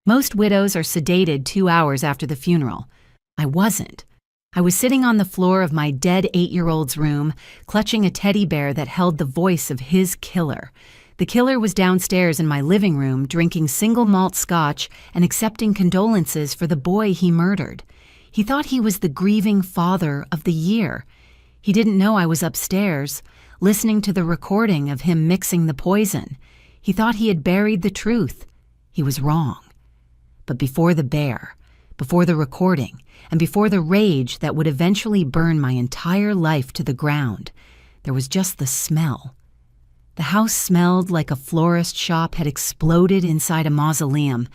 Most widows are sedated 2 hours after the funeral. I wasn't. I was sitting on the floor of my dead 8-year-old's room, clutching a teddy bear that held the voice of his killer. The killer was downstairs in my living room, drinking single malt scotch and accepting condolences for the boy he murdered. He thought he was the grieving father of the year. He didn't know I was upstairs, listening to the recording of him mixing the poison. He thought he had buried the truth. He was wrong. But before the bear, before the recording, and before the rage that would eventually burn my entire life to the ground, there was just the smell. The house smelled like a florist shop had exploded inside a mausoleum.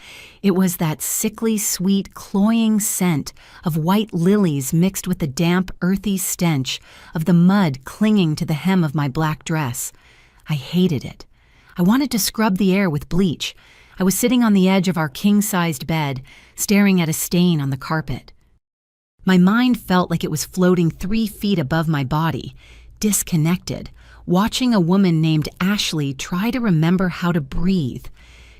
It was that sickly, sweet, cloying scent of white lilies mixed with the damp, earthy stench of the mud clinging to the hem of my black dress. I hated it. I wanted to scrub the air with bleach. I was sitting on the edge of our king-sized bed, staring at a stain on the carpet. My mind felt like it was floating 3 feet above my body, disconnected, watching a woman named Ashley try to remember how to breathe.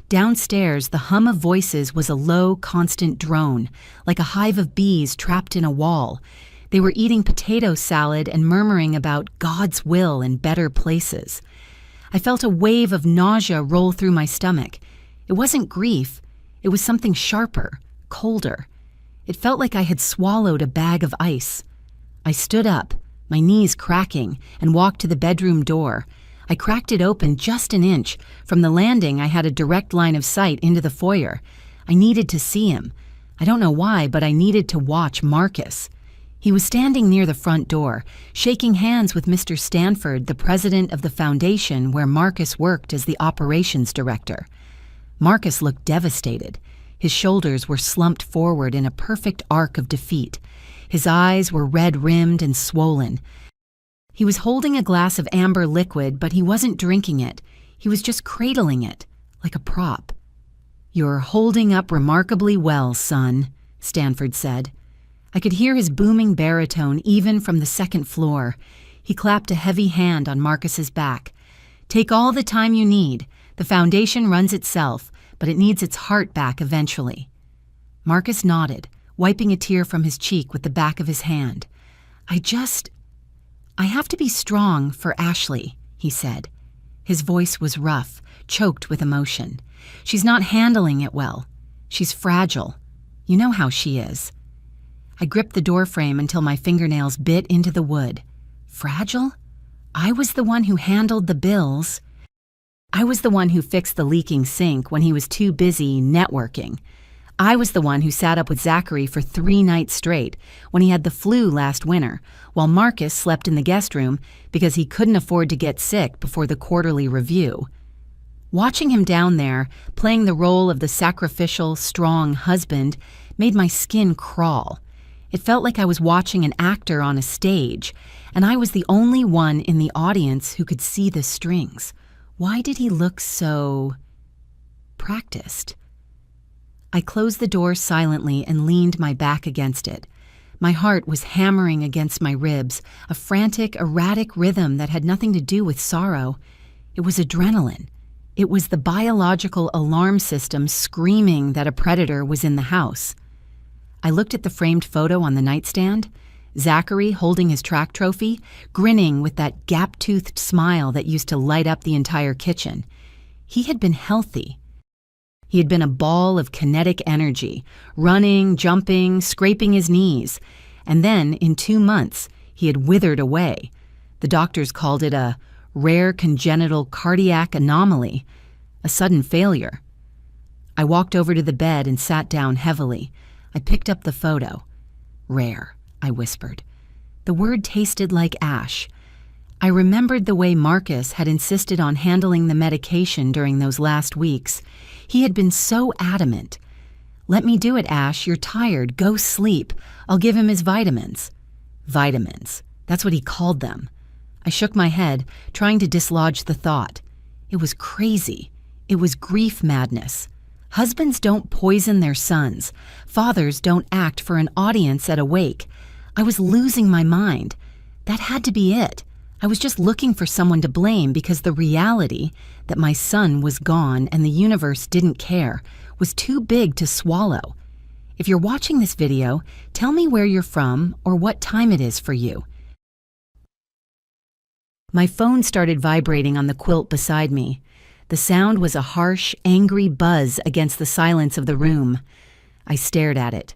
Downstairs, the hum of voices was a low, constant drone, like a hive of bees trapped in a wall. They were eating potato salad and murmuring about God's will in better places. I felt a wave of nausea roll through my stomach. It wasn't grief. It was something sharper, colder. It felt like I had swallowed a bag of ice. I stood up, my knees cracking, and walked to the bedroom door. I cracked it open just an inch. From the landing, I had a direct line of sight into the foyer. I needed to see him. I don't know why, but I needed to watch Marcus. He was standing near the front door, shaking hands with Mr. Stanford, the president of the foundation where Marcus worked as the operations director. Marcus looked devastated. His shoulders were slumped forward in a perfect arc of defeat. His eyes were red-rimmed and swollen. He was holding a glass of amber liquid, but he wasn't drinking it. He was just cradling it, like a prop. "You're holding up remarkably well, son," Stanford said. I could hear his booming baritone even from the second floor. He clapped a heavy hand on Marcus's back. "Take all the time you need. The foundation runs itself, but it needs its heart back eventually." Marcus nodded, wiping a tear from his cheek with the back of his hand. I have to be strong for Ashley," he said. His voice was rough, choked with emotion. "She's not handling it well. She's fragile. You know how she is." I gripped the doorframe until my fingernails bit into the wood. Fragile? I was the one who handled the bills. I was the one who fixed the leaking sink when he was too busy networking. I was the one who sat up with Zachary for 3 nights straight when he had the flu last winter, while Marcus slept in the guest room because he couldn't afford to get sick before the quarterly review. Watching him down there, playing the role of the sacrificial, strong husband, made my skin crawl. It felt like I was watching an actor on a stage, and I was the only one in the audience who could see the strings. Why did he look so practiced? I closed the door silently and leaned my back against it. My heart was hammering against my ribs, a frantic, erratic rhythm that had nothing to do with sorrow. It was adrenaline. It was the biological alarm system screaming that a predator was in the house. I looked at the framed photo on the nightstand, Zachary holding his track trophy, grinning with that gap-toothed smile that used to light up the entire kitchen. He had been healthy. He had been a ball of kinetic energy, running, jumping, scraping his knees. And then, in 2 months, he had withered away. The doctors called it a rare congenital cardiac anomaly, a sudden failure. I walked over to the bed and sat down heavily. I picked up the photo. "Rare," I whispered. The word tasted like ash. I remembered the way Marcus had insisted on handling the medication during those last weeks. He had been so adamant. "Let me do it, Ash. You're tired. Go sleep. I'll give him his vitamins." Vitamins. That's what he called them. I shook my head, trying to dislodge the thought. It was crazy. It was grief madness. Husbands don't poison their sons. Fathers don't act for an audience at a wake. I was losing my mind. That had to be it. I was just looking for someone to blame because the reality that my son was gone and the universe didn't care was too big to swallow. If you're watching this video, tell me where you're from or what time it is for you. My phone started vibrating on the quilt beside me. The sound was a harsh, angry buzz against the silence of the room. I stared at it.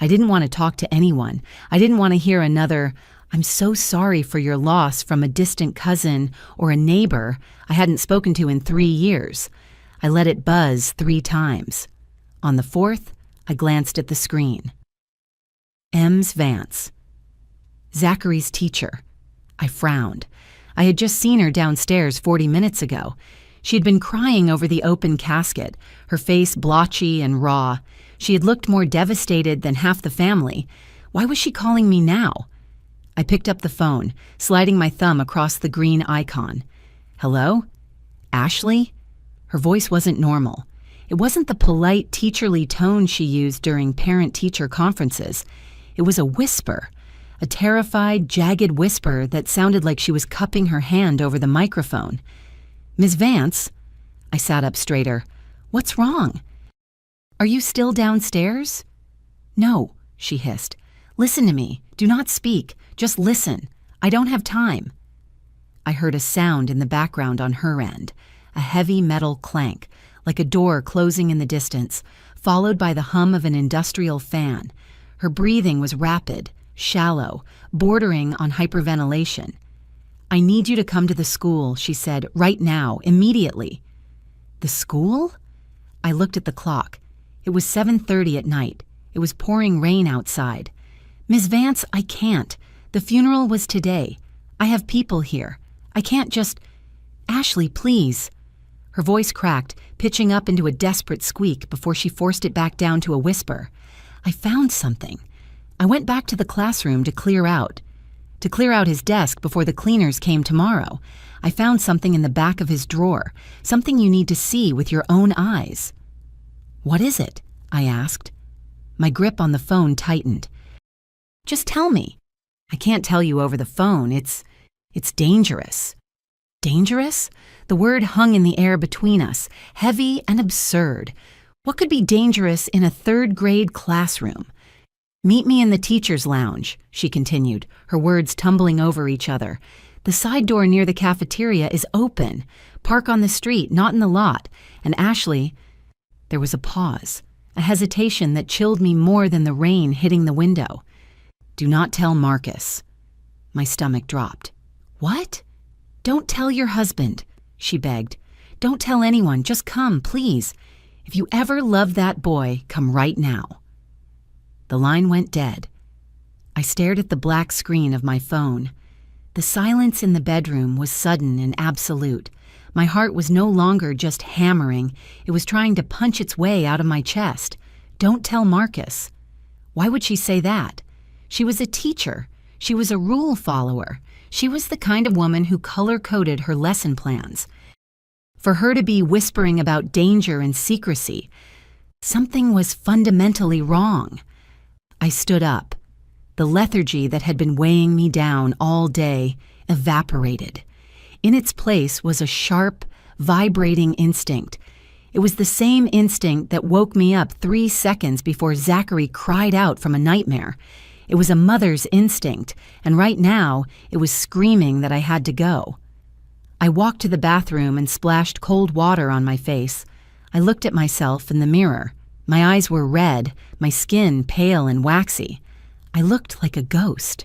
I didn't want to talk to anyone. I didn't want to hear another, "I'm so sorry for your loss," from a distant cousin or a neighbor I hadn't spoken to in 3 years. I let it buzz 3 times. On the 4th, I glanced at the screen. Ms. Vance. Zachary's teacher. I frowned. I had just seen her downstairs 40 minutes ago. She had been crying over the open casket, her face blotchy and raw. She had looked more devastated than half the family. Why was she calling me now? I picked up the phone, sliding my thumb across the green icon. Hello? Ashley? Her voice wasn't normal. It wasn't the polite, teacherly tone she used during parent-teacher conferences. It was a whisper, a terrified, jagged whisper that sounded like she was cupping her hand over the microphone. "Ms. Vance?" I sat up straighter. "What's wrong? Are you still downstairs?" "No," she hissed. "Listen to me. Do not speak. Just listen. I don't have time." I heard a sound in the background on her end, a heavy metal clank, like a door closing in the distance, followed by the hum of an industrial fan. Her breathing was rapid, shallow, bordering on hyperventilation. "I need you to come to the school," she said, "right now, immediately." The school? I looked at the clock. It was 7:30 at night. It was pouring rain outside. "Ms. Vance, I can't. The funeral was today. I have people here. I can't just—" "Ashley, please." Her voice cracked, pitching up into a desperate squeak before she forced it back down to a whisper. "I found something. I went back to the classroom to clear out his desk before the cleaners came tomorrow. I found something in the back of his drawer, something you need to see with your own eyes." "What is it?" I asked. My grip on the phone tightened. "Just tell me." "I can't tell you over the phone. It's dangerous." Dangerous? The word hung in the air between us, heavy and absurd. What could be dangerous in a 3rd-grade classroom? "Meet me in the teacher's lounge," she continued, her words tumbling over each other. "The side door near the cafeteria is open. Park on the street, not in the lot. And Ashley—" There was a pause, a hesitation that chilled me more than the rain hitting the window. "Do not tell Marcus." My stomach dropped. "What?" "Don't tell your husband," she begged. "Don't tell anyone. Just come, please. If you ever love that boy, come right now." The line went dead. I stared at the black screen of my phone. The silence in the bedroom was sudden and absolute. My heart was no longer just hammering. It was trying to punch its way out of my chest. Don't tell Marcus. Why would she say that? She was a teacher. She was a rule follower. She was the kind of woman who color-coded her lesson plans. For her to be whispering about danger and secrecy, something was fundamentally wrong. I stood up. The lethargy that had been weighing me down all day evaporated. In its place was a sharp, vibrating instinct. It was the same instinct that woke me up 3 seconds before Zachary cried out from a nightmare. It was a mother's instinct, and right now it was screaming that I had to go. I walked to the bathroom and splashed cold water on my face. I looked at myself in the mirror. My eyes were red, my skin pale and waxy. I looked like a ghost.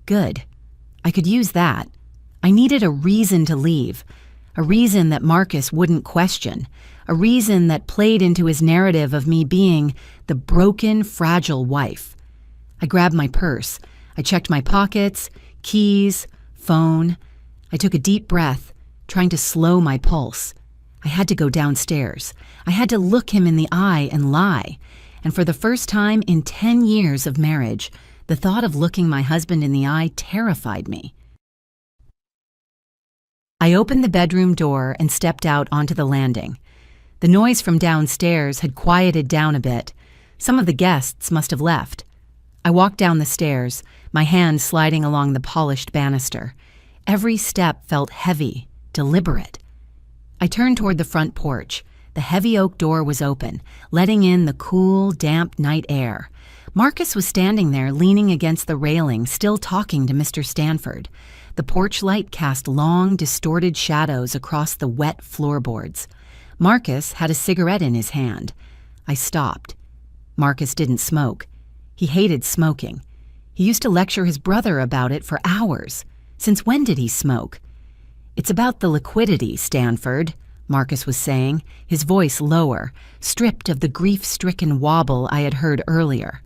Good. I could use that. I needed a reason to leave, a reason that Marcus wouldn't question, a reason that played into his narrative of me being the broken, fragile wife. I grabbed my purse. I checked my pockets, keys, phone. I took a deep breath, trying to slow my pulse. I had to go downstairs. I had to look him in the eye and lie. And for the first time in 10 years of marriage, the thought of looking my husband in the eye terrified me. I opened the bedroom door and stepped out onto the landing. The noise from downstairs had quieted down a bit. Some of the guests must have left. I walked down the stairs, my hand sliding along the polished banister. Every step felt heavy, deliberate. I turned toward the front porch. The heavy oak door was open, letting in the cool, damp night air. Marcus was standing there, leaning against the railing, still talking to Mr. Stanford. The porch light cast long, distorted shadows across the wet floorboards. Marcus had a cigarette in his hand. I stopped. Marcus didn't smoke. He hated smoking. He used to lecture his brother about it for hours. Since when did he smoke? "It's about the liquidity, Stanford," Marcus was saying, his voice lower, stripped of the grief-stricken wobble I had heard earlier.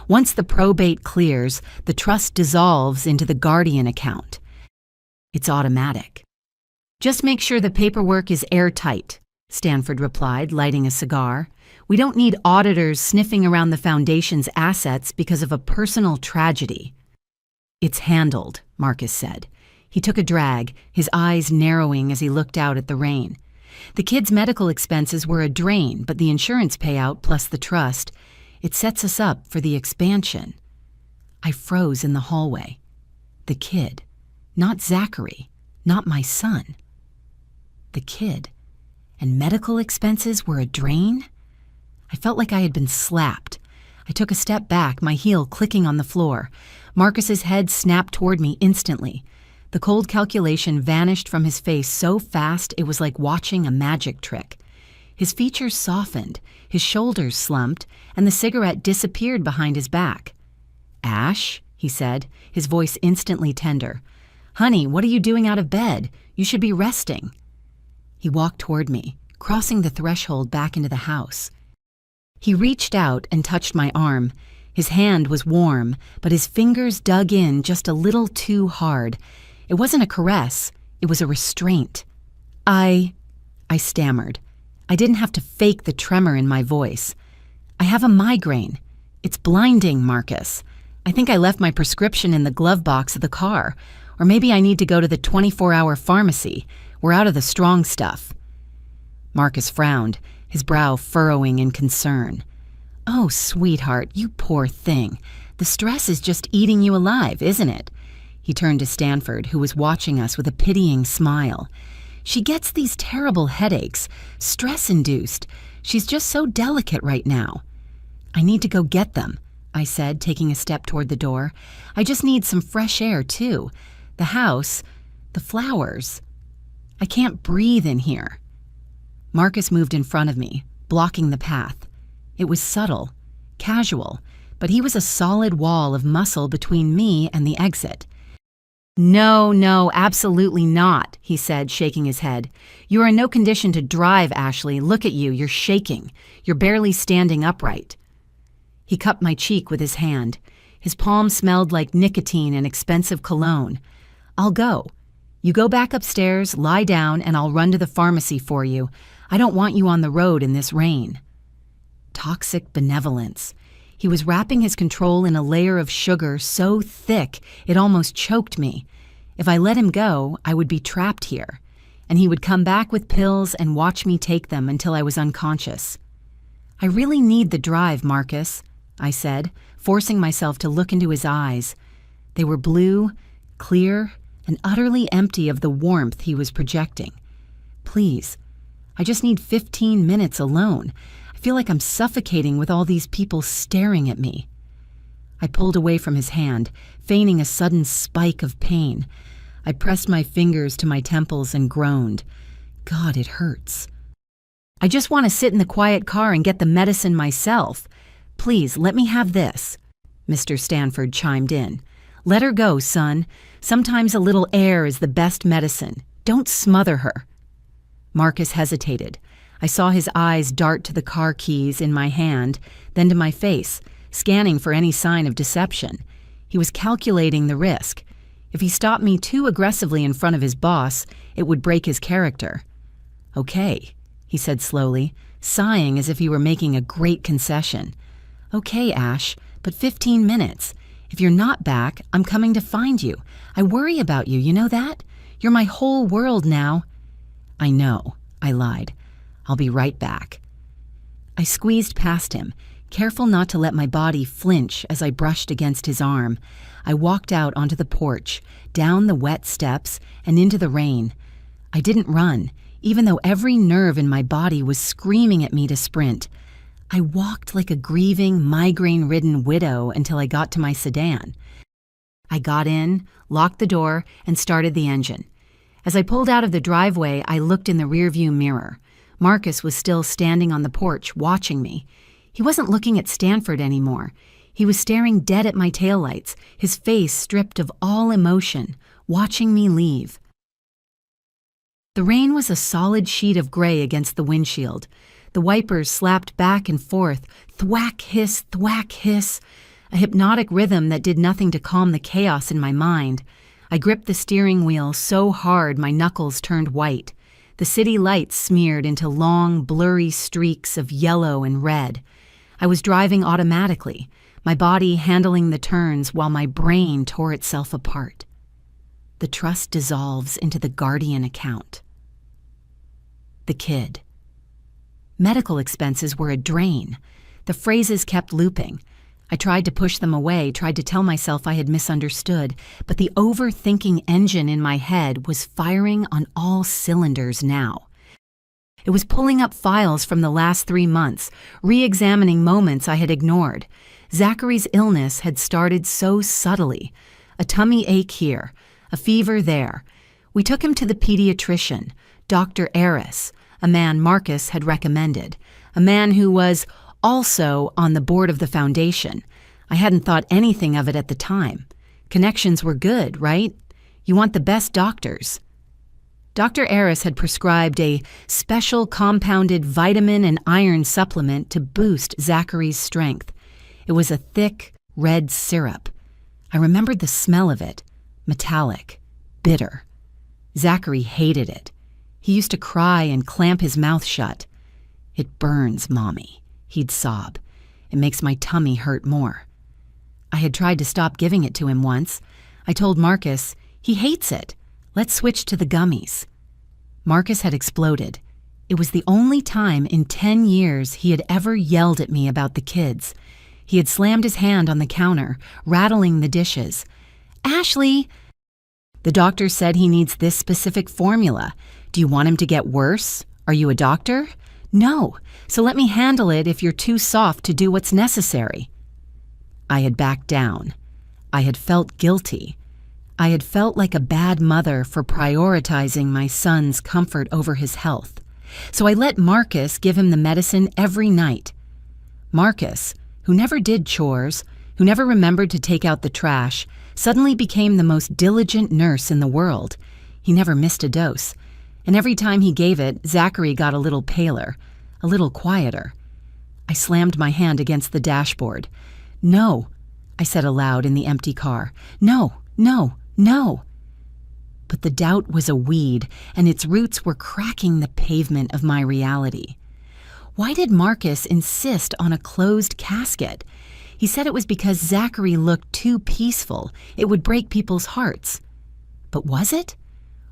"Once the probate clears, the trust dissolves into the guardian account. It's automatic." "Just make sure the paperwork is airtight," Stanford replied, lighting a cigar. "We don't need auditors sniffing around the foundation's assets because of a personal tragedy." "It's handled," Marcus said. He took a drag, his eyes narrowing as he looked out at the rain. "The kids' medical expenses were a drain, but the insurance payout plus the trust, it sets us up for the expansion." I froze in the hallway. The kid. Not Zachary. Not my son. The kid. And medical expenses were a drain? I felt like I had been slapped. I took a step back, my heel clicking on the floor. Marcus's head snapped toward me instantly. The cold calculation vanished from his face so fast it was like watching a magic trick. His features softened, his shoulders slumped, and the cigarette disappeared behind his back. "Ash," he said, his voice instantly tender. "Honey, what are you doing out of bed? You should be resting." He walked toward me, crossing the threshold back into the house. He reached out and touched my arm. His hand was warm, but his fingers dug in just a little too hard. It wasn't a caress, it was a restraint. I stammered. I didn't have to fake the tremor in my voice. "I have a migraine. It's blinding, Marcus. I think I left my prescription in the glove box of the car. Or maybe I need to go to the 24-hour pharmacy. We're out of the strong stuff." Marcus frowned, his brow furrowing in concern. "Oh, sweetheart, you poor thing. The stress is just eating you alive, isn't it?" He turned to Stanford, who was watching us with a pitying smile. "She gets these terrible headaches, stress-induced. She's just so delicate right now." "I need to go get them," I said, taking a step toward the door. "I just need some fresh air, too. The house, the flowers. I can't breathe in here." Marcus moved in front of me, blocking the path. It was subtle, casual, but he was a solid wall of muscle between me and the exit. No, absolutely not," he said, shaking his head. "You are in no condition to drive, Ashley. Look at you, you're shaking. You're barely standing upright." He cupped my cheek with his hand. His palm smelled like nicotine and expensive cologne. "I'll go. You go back upstairs, lie down, and I'll run to the pharmacy for you. I don't want you on the road in this rain." Toxic benevolence. He was wrapping his control in a layer of sugar so thick it almost choked me. If I let him go, I would be trapped here, and he would come back with pills and watch me take them until I was unconscious. "I really need the drive, Marcus," I said, forcing myself to look into his eyes. They were blue, clear, and utterly empty of the warmth he was projecting. "Please, I just need 15 minutes alone. I feel like I'm suffocating with all these people staring at me." I pulled away from his hand, feigning a sudden spike of pain. I pressed my fingers to my temples and groaned. "God, it hurts." "I just want to sit in the quiet car and get the medicine myself. Please, let me have this," Mr. Stanford chimed in. "Let her go, son. Sometimes a little air is the best medicine. Don't smother her." Marcus hesitated. I saw his eyes dart to the car keys in my hand, then to my face, scanning for any sign of deception. He was calculating the risk. If he stopped me too aggressively in front of his boss, it would break his character. "Okay," he said slowly, sighing as if he were making a great concession. "Okay, Ash, but 15 minutes. If you're not back, I'm coming to find you. I worry about you, you know that? You're my whole world now." "I know," I lied. "I'll be right back." I squeezed past him, Careful not to let my body flinch as I brushed against his arm, I walked out onto the porch, down the wet steps, and into the rain. I didn't run, even though every nerve in my body was screaming at me to sprint. I walked like a grieving, migraine-ridden widow until I got to my sedan. I got in, locked the door, and started the engine. As I pulled out of the driveway, I looked in the rearview mirror. Marcus was still standing on the porch, watching me. He wasn't looking at Stanford anymore. He was staring dead at my taillights, his face stripped of all emotion, watching me leave. The rain was a solid sheet of gray against the windshield. The wipers slapped back and forth, thwack, hiss, a hypnotic rhythm that did nothing to calm the chaos in my mind. I gripped the steering wheel so hard my knuckles turned white. The city lights smeared into long, blurry streaks of yellow and red. I was driving automatically, my body handling the turns while my brain tore itself apart. The trust dissolves into the guardian account. The kid. Medical expenses were a drain. The phrases kept looping. I tried to push them away, tried to tell myself I had misunderstood, but the overthinking engine in my head was firing on all cylinders now. It was pulling up files from the last 3 months, re-examining moments I had ignored. Zachary's illness had started so subtly. A tummy ache here, a fever there. We took him to the pediatrician, Dr. Aris, a man Marcus had recommended, a man who was also on the board of the foundation. I hadn't thought anything of it at the time. Connections were good, right? You want the best doctors. Dr. Aris had prescribed a special compounded vitamin and iron supplement to boost Zachary's strength. It was a thick, red syrup. I remembered the smell of it, metallic, bitter. Zachary hated it. He used to cry and clamp his mouth shut. "It burns, Mommy," he'd sob. "It makes my tummy hurt more." I had tried to stop giving it to him once. I told Marcus, "He hates it. Let's switch to the gummies." Marcus had exploded. It was the only time in 10 years he had ever yelled at me about the kids. He had slammed his hand on the counter, rattling the dishes. "Ashley, the doctor said he needs this specific formula. Do you want him to get worse? Are you a doctor? No, so let me handle it if you're too soft to do what's necessary." I had backed down. I had felt guilty. I had felt like a bad mother for prioritizing my son's comfort over his health. So I let Marcus give him the medicine every night. Marcus, who never did chores, who never remembered to take out the trash, suddenly became the most diligent nurse in the world. He never missed a dose. And every time he gave it, Zachary got a little paler, a little quieter. I slammed my hand against the dashboard. "No," I said aloud in the empty car. "No, no, no." But the doubt was a weed, and its roots were cracking the pavement of my reality. Why did Marcus insist on a closed casket? He said it was because Zachary looked too peaceful. It would break people's hearts. But was it?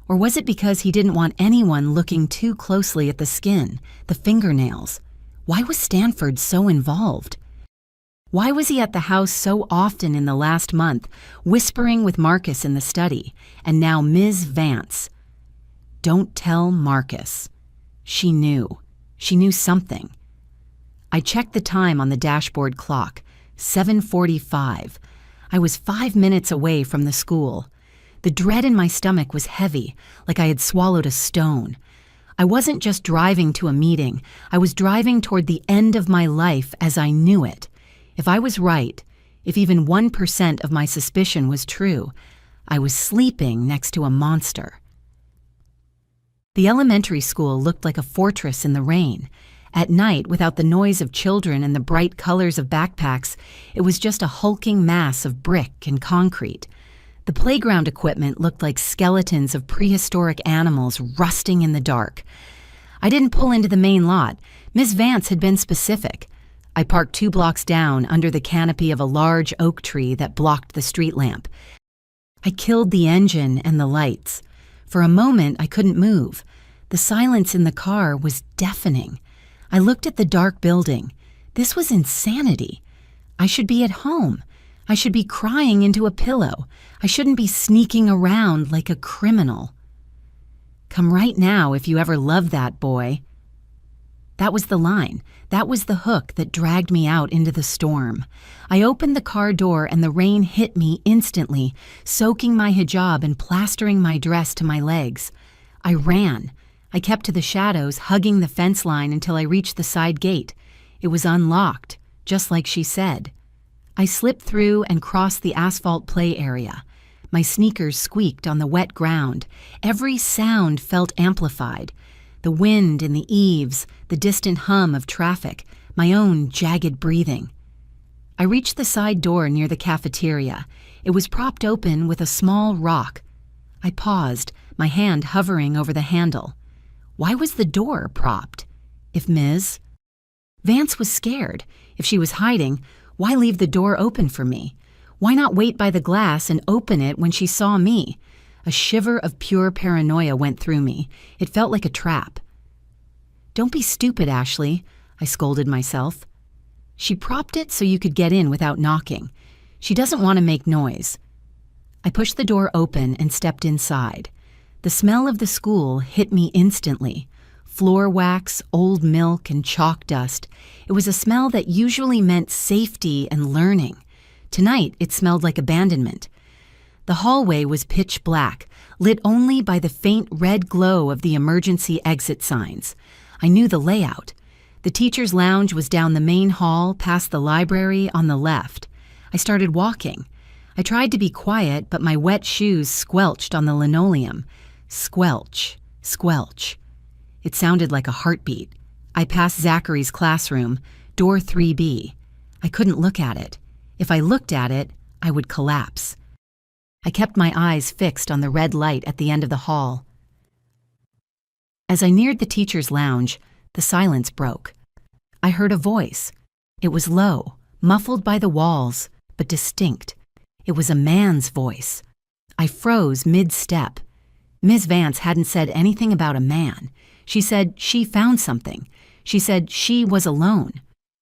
Or was it because he didn't want anyone looking too closely at the skin, the fingernails? Why was Stanford so involved? Why was he at the house so often in the last month, whispering with Marcus in the study, and now Ms. Vance? Don't tell Marcus. She knew. She knew something. I checked the time on the dashboard clock, 7:45. I was 5 minutes away from the school. The dread in my stomach was heavy, like I had swallowed a stone. I wasn't just driving to a meeting. I was driving toward the end of my life as I knew it. If I was right, if even 1% of my suspicion was true, I was sleeping next to a monster. The elementary school looked like a fortress in the rain. At night, without the noise of children and the bright colors of backpacks, it was just a hulking mass of brick and concrete. The playground equipment looked like skeletons of prehistoric animals rusting in the dark. I didn't pull into the main lot. Miss Vance had been specific. I parked 2 blocks down under the canopy of a large oak tree that blocked the street lamp. I killed the engine and the lights. For a moment, I couldn't move. The silence in the car was deafening. I looked at the dark building. This was insanity. I should be at home. I should be crying into a pillow. I shouldn't be sneaking around like a criminal. Come right now if you ever love that boy. That was the line. That was the hook that dragged me out into the storm. I opened the car door and the rain hit me instantly, soaking my hijab and plastering my dress to my legs. I ran. I kept to the shadows, hugging the fence line until I reached the side gate. It was unlocked, just like she said. I slipped through and crossed the asphalt play area. My sneakers squeaked on the wet ground. Every sound felt amplified. The wind in the eaves, the distant hum of traffic, my own jagged breathing. I reached the side door near the cafeteria. It was propped open with a small rock. I paused, my hand hovering over the handle. Why was the door propped? If Ms. Vance was scared. If she was hiding, why leave the door open for me? Why not wait by the glass and open it when she saw me? A shiver of pure paranoia went through me. It felt like a trap. Don't be stupid, Ashley, I scolded myself. She propped it so you could get in without knocking. She doesn't want to make noise. I pushed the door open and stepped inside. The smell of the school hit me instantly. Floor wax, old milk, and chalk dust. It was a smell that usually meant safety and learning. Tonight, it smelled like abandonment. The hallway was pitch black, lit only by the faint red glow of the emergency exit signs. I knew the layout. The teacher's lounge was down the main hall, past the library on the left. I started walking. I tried to be quiet, but my wet shoes squelched on the linoleum. Squelch, squelch. It sounded like a heartbeat. I passed Zachary's classroom, door 3B. I couldn't look at it. If I looked at it, I would collapse. I kept my eyes fixed on the red light at the end of the hall. As I neared the teacher's lounge, the silence broke. I heard a voice. It was low, muffled by the walls, but distinct. It was a man's voice. I froze mid-step. Ms. Vance hadn't said anything about a man. She said she found something. She said she was alone.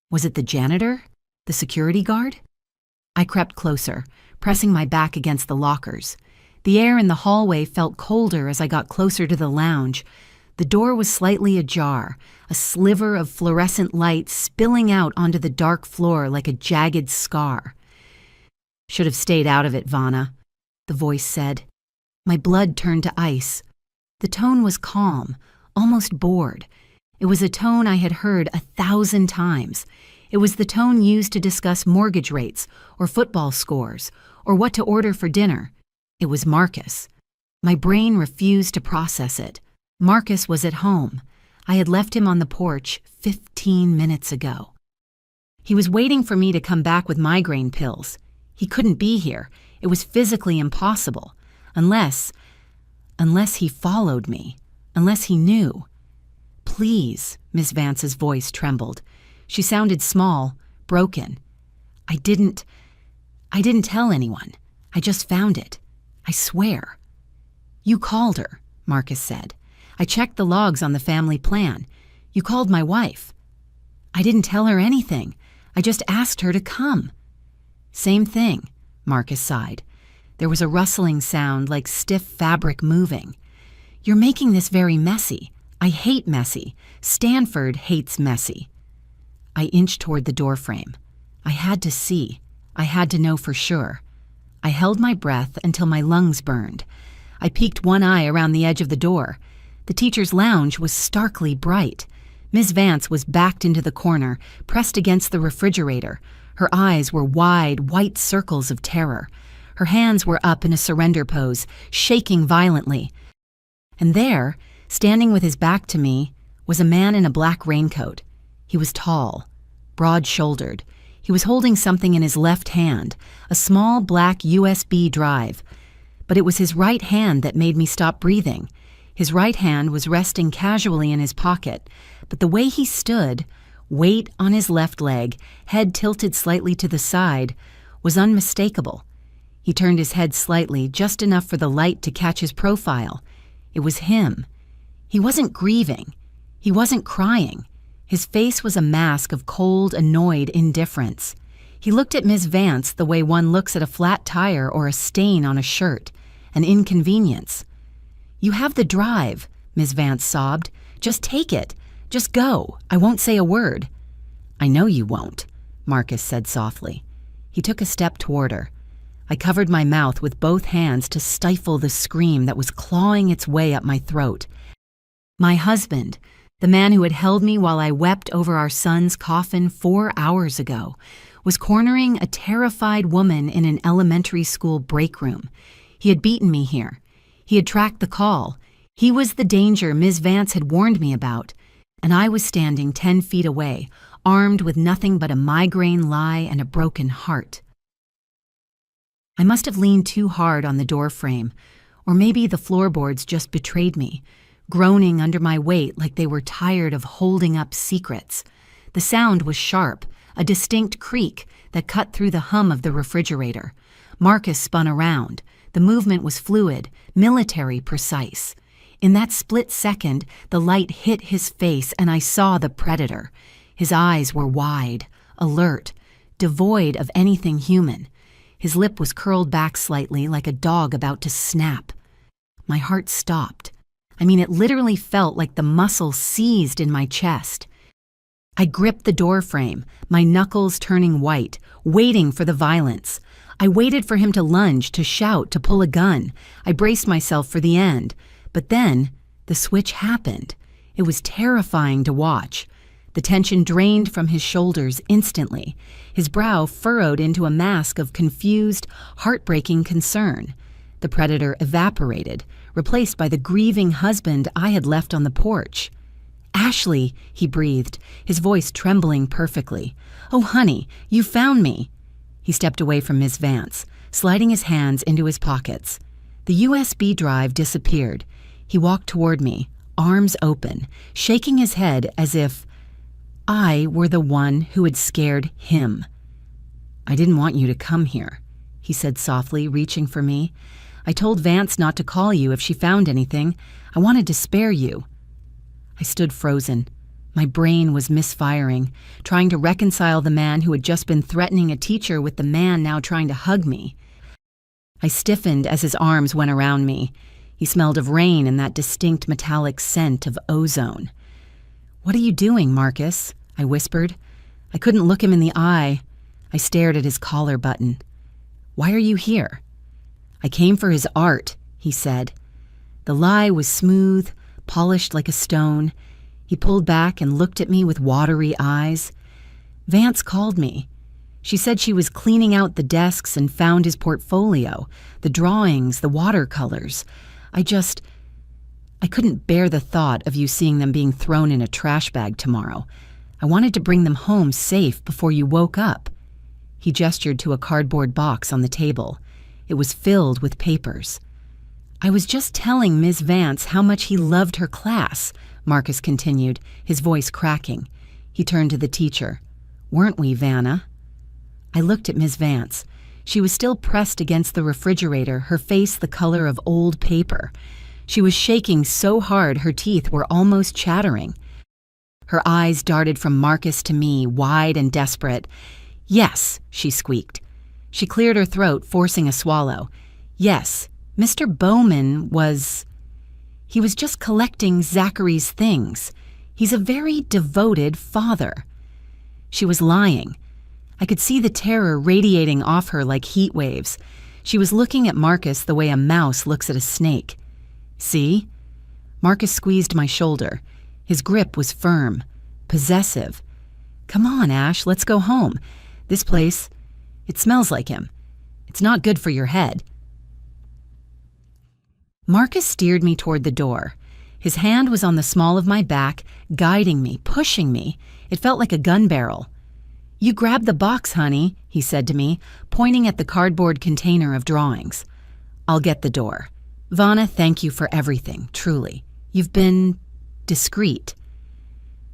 Was it the janitor? The security guard? I crept closer, pressing my back against the lockers. The air in the hallway felt colder as I got closer to the lounge. The door was slightly ajar, a sliver of fluorescent light spilling out onto the dark floor like a jagged scar. Should have stayed out of it, Vanna, the voice said. My blood turned to ice. The tone was calm, almost bored. It was a tone I had heard 1,000 times. It was the tone used to discuss mortgage rates or football scores or what to order for dinner. It was Marcus. My brain refused to process it. Marcus was at home. I had left him on the porch 15 minutes ago. He was waiting for me to come back with migraine pills. He couldn't be here. It was physically impossible. Unless he followed me. Unless he knew. Please, Miss Vance's voice trembled. She sounded small, broken. I didn't tell anyone. I just found it. I swear. You called her, Marcus said. I checked the logs on the family plan. You called my wife. I didn't tell her anything. I just asked her to come. Same thing, Marcus sighed. There was a rustling sound like stiff fabric moving. You're making this very messy. I hate messy. Stanford hates messy. I inched toward the doorframe. I had to see. I had to know for sure. I held my breath until my lungs burned. I peeked one eye around the edge of the door. The teacher's lounge was starkly bright. Miss Vance was backed into the corner, pressed against the refrigerator. Her eyes were wide, white circles of terror. Her hands were up in a surrender pose, shaking violently. And there, standing with his back to me, was a man in a black raincoat. He was tall, broad-shouldered. He was holding something in his left hand, a small black USB drive. But it was his right hand that made me stop breathing. His right hand was resting casually in his pocket, but the way he stood, weight on his left leg, head tilted slightly to the side, was unmistakable. He turned his head slightly, just enough for the light to catch his profile. It was him. He wasn't grieving. He wasn't crying. His face was a mask of cold, annoyed indifference. He looked at Ms. Vance the way one looks at a flat tire or a stain on a shirt, an inconvenience. "You have the drive," Ms. Vance sobbed. "Just take it. Just go. I won't say a word." "I know you won't," Marcus said softly. He took a step toward her. I covered my mouth with both hands to stifle the scream that was clawing its way up my throat. My husband, the man who had held me while I wept over our son's coffin 4 hours ago, was cornering a terrified woman in an elementary school break room. He had beaten me here. He had tracked the call. He was the danger Ms. Vance had warned me about, and I was standing 10 feet away, armed with nothing but a migraine lie and a broken heart. I must have leaned too hard on the door frame, or maybe the floorboards just betrayed me, groaning under my weight like they were tired of holding up secrets. The sound was sharp, a distinct creak that cut through the hum of the refrigerator. Marcus spun around. The movement was fluid, military precise. In that split second, the light hit his face and I saw the predator. His eyes were wide, alert, devoid of anything human. His lip was curled back slightly like a dog about to snap. My heart stopped. It literally felt like the muscle seized in my chest. I gripped the door frame, my knuckles turning white, waiting for the violence. I waited for him to lunge, to shout, to pull a gun. I braced myself for the end. But then, the switch happened. It was terrifying to watch. The tension drained from his shoulders instantly. His brow furrowed into a mask of confused, heartbreaking concern. The predator evaporated, replaced by the grieving husband I had left on the porch. "Ashley," he breathed, his voice trembling perfectly. "Oh, honey, you found me." He stepped away from Ms. Vance, sliding his hands into his pockets. The USB drive disappeared. He walked toward me, arms open, shaking his head as if I were the one who had scared him. "I didn't want you to come here," he said softly, reaching for me. "I told Vance not to call you if she found anything. I wanted to spare you." I stood frozen. My brain was misfiring, trying to reconcile the man who had just been threatening a teacher with the man now trying to hug me. I stiffened as his arms went around me. He smelled of rain and that distinct metallic scent of ozone. "What are you doing, Marcus?" I whispered. I couldn't look him in the eye. I stared at his collar button. "Why are you here?" "I came for his art," he said. The lie was smooth, polished like a stone. He pulled back and looked at me with watery eyes. "Vance called me. She said she was cleaning out the desks and found his portfolio, the drawings, the watercolors. I couldn't bear the thought of you seeing them being thrown in a trash bag tomorrow. I wanted to bring them home safe before you woke up." He gestured to a cardboard box on the table. It was filled with papers. "I was just telling Ms. Vance how much he loved her class," Marcus continued, his voice cracking. He turned to the teacher. "Weren't we, Vanna?" I looked at Ms. Vance. She was still pressed against the refrigerator, her face the color of old paper. She was shaking so hard her teeth were almost chattering. Her eyes darted from Marcus to me, wide and desperate. "Yes," she squeaked. She cleared her throat, forcing a swallow. "Yes, Mr. Bowman was... He was just collecting Zachary's things. He's a very devoted father." She was lying. I could see the terror radiating off her like heat waves. She was looking at Marcus the way a mouse looks at a snake. "See?" Marcus squeezed my shoulder. His grip was firm, possessive. "Come on, Ash, let's go home. This place, it smells like him. It's not good for your head." Marcus steered me toward the door. His hand was on the small of my back, guiding me, pushing me. It felt like a gun barrel. "You grab the box, honey," he said to me, pointing at the cardboard container of drawings. "I'll get the door. Vanna, thank you for everything, truly. You've been discreet."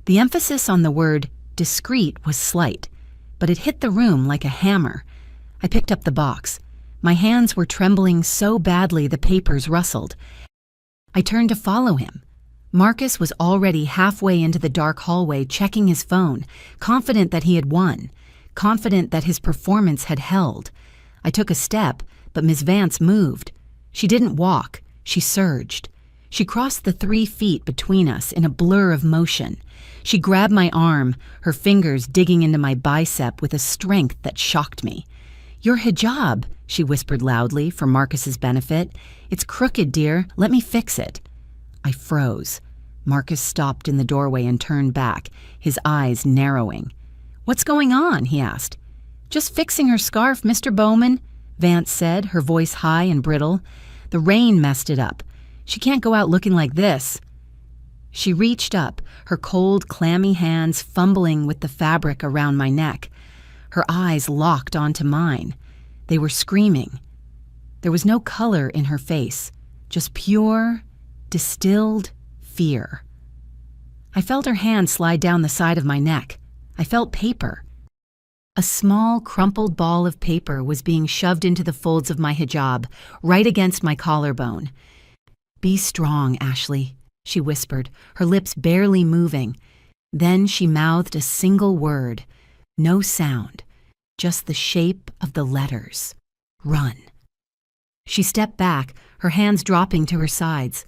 The emphasis on the word discreet was slight, but it hit the room like a hammer. I picked up the box. My hands were trembling so badly the papers rustled. I turned to follow him. Marcus was already halfway into the dark hallway checking his phone, confident that he had won, confident that his performance had held. I took a step, but Miss Vance moved. She didn't walk, she surged. She crossed the 3 feet between us in a blur of motion. She grabbed my arm, her fingers digging into my bicep with a strength that shocked me. "Your hijab," she whispered loudly for Marcus's benefit. "It's crooked, dear. Let me fix it." I froze. Marcus stopped in the doorway and turned back, his eyes narrowing. "What's going on?" he asked. "Just fixing her scarf, Mr. Bowman," Vance said, her voice high and brittle. "The rain messed it up. She can't go out looking like this." She reached up, her cold, clammy hands fumbling with the fabric around my neck. Her eyes locked onto mine. They were screaming. There was no color in her face, just pure, distilled fear. I felt her hand slide down the side of my neck. I felt paper. A small, crumpled ball of paper was being shoved into the folds of my hijab, right against my collarbone. "Be strong, Ashley," she whispered, her lips barely moving. Then she mouthed a single word. No sound, just the shape of the letters. "Run." She stepped back, her hands dropping to her sides.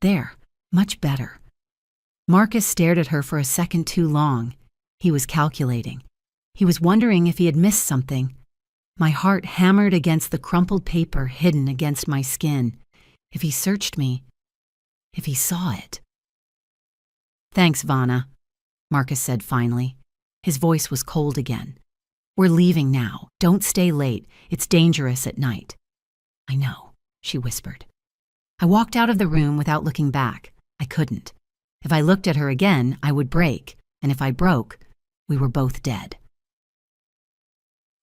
There, much better. Marcus stared at her for a second too long. He was calculating. He was wondering if he had missed something. My heart hammered against the crumpled paper hidden against my skin. If he searched me, if he saw it. "Thanks, Vanna," Marcus said finally. His voice was cold again. "We're leaving now. Don't stay late. It's dangerous at night." "I know," she whispered. I walked out of the room without looking back. I couldn't. If I looked at her again, I would break, and if I broke, we were both dead.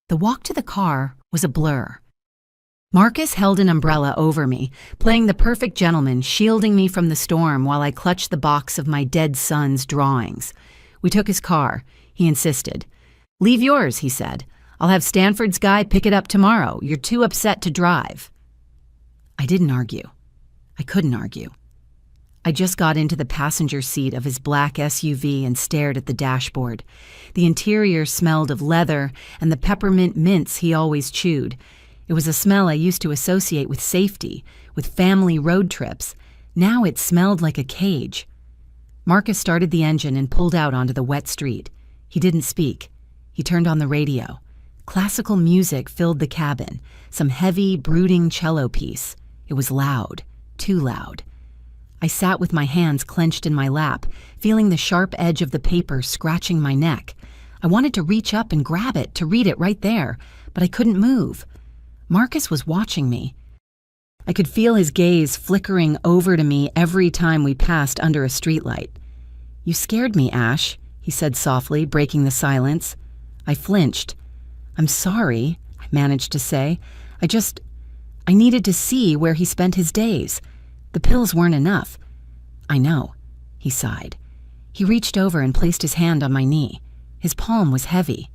The walk to the car was a blur. Marcus held an umbrella over me, playing the perfect gentleman, shielding me from the storm while I clutched the box of my dead son's drawings. We took his car. He insisted. "Leave yours," he said. "I'll have Stanford's guy pick it up tomorrow. You're too upset to drive." I didn't argue. I couldn't argue. I just got into the passenger seat of his black SUV and stared at the dashboard. The interior smelled of leather and the peppermint mints he always chewed. It was a smell I used to associate with safety, with family road trips. Now it smelled like a cage. Marcus started the engine and pulled out onto the wet street. He didn't speak. He turned on the radio. Classical music filled the cabin, some heavy, brooding cello piece. It was loud, too loud. I sat with my hands clenched in my lap, feeling the sharp edge of the paper scratching my neck. I wanted to reach up and grab it, to read it right there, but I couldn't move. Marcus was watching me. I could feel his gaze flickering over to me every time we passed under a streetlight. "You scared me, Ash," he said softly, breaking the silence. I flinched. "I'm sorry," I managed to say. I needed to see where he spent his days. The pills weren't enough." "I know," he sighed. He reached over and placed his hand on my knee. His palm was heavy.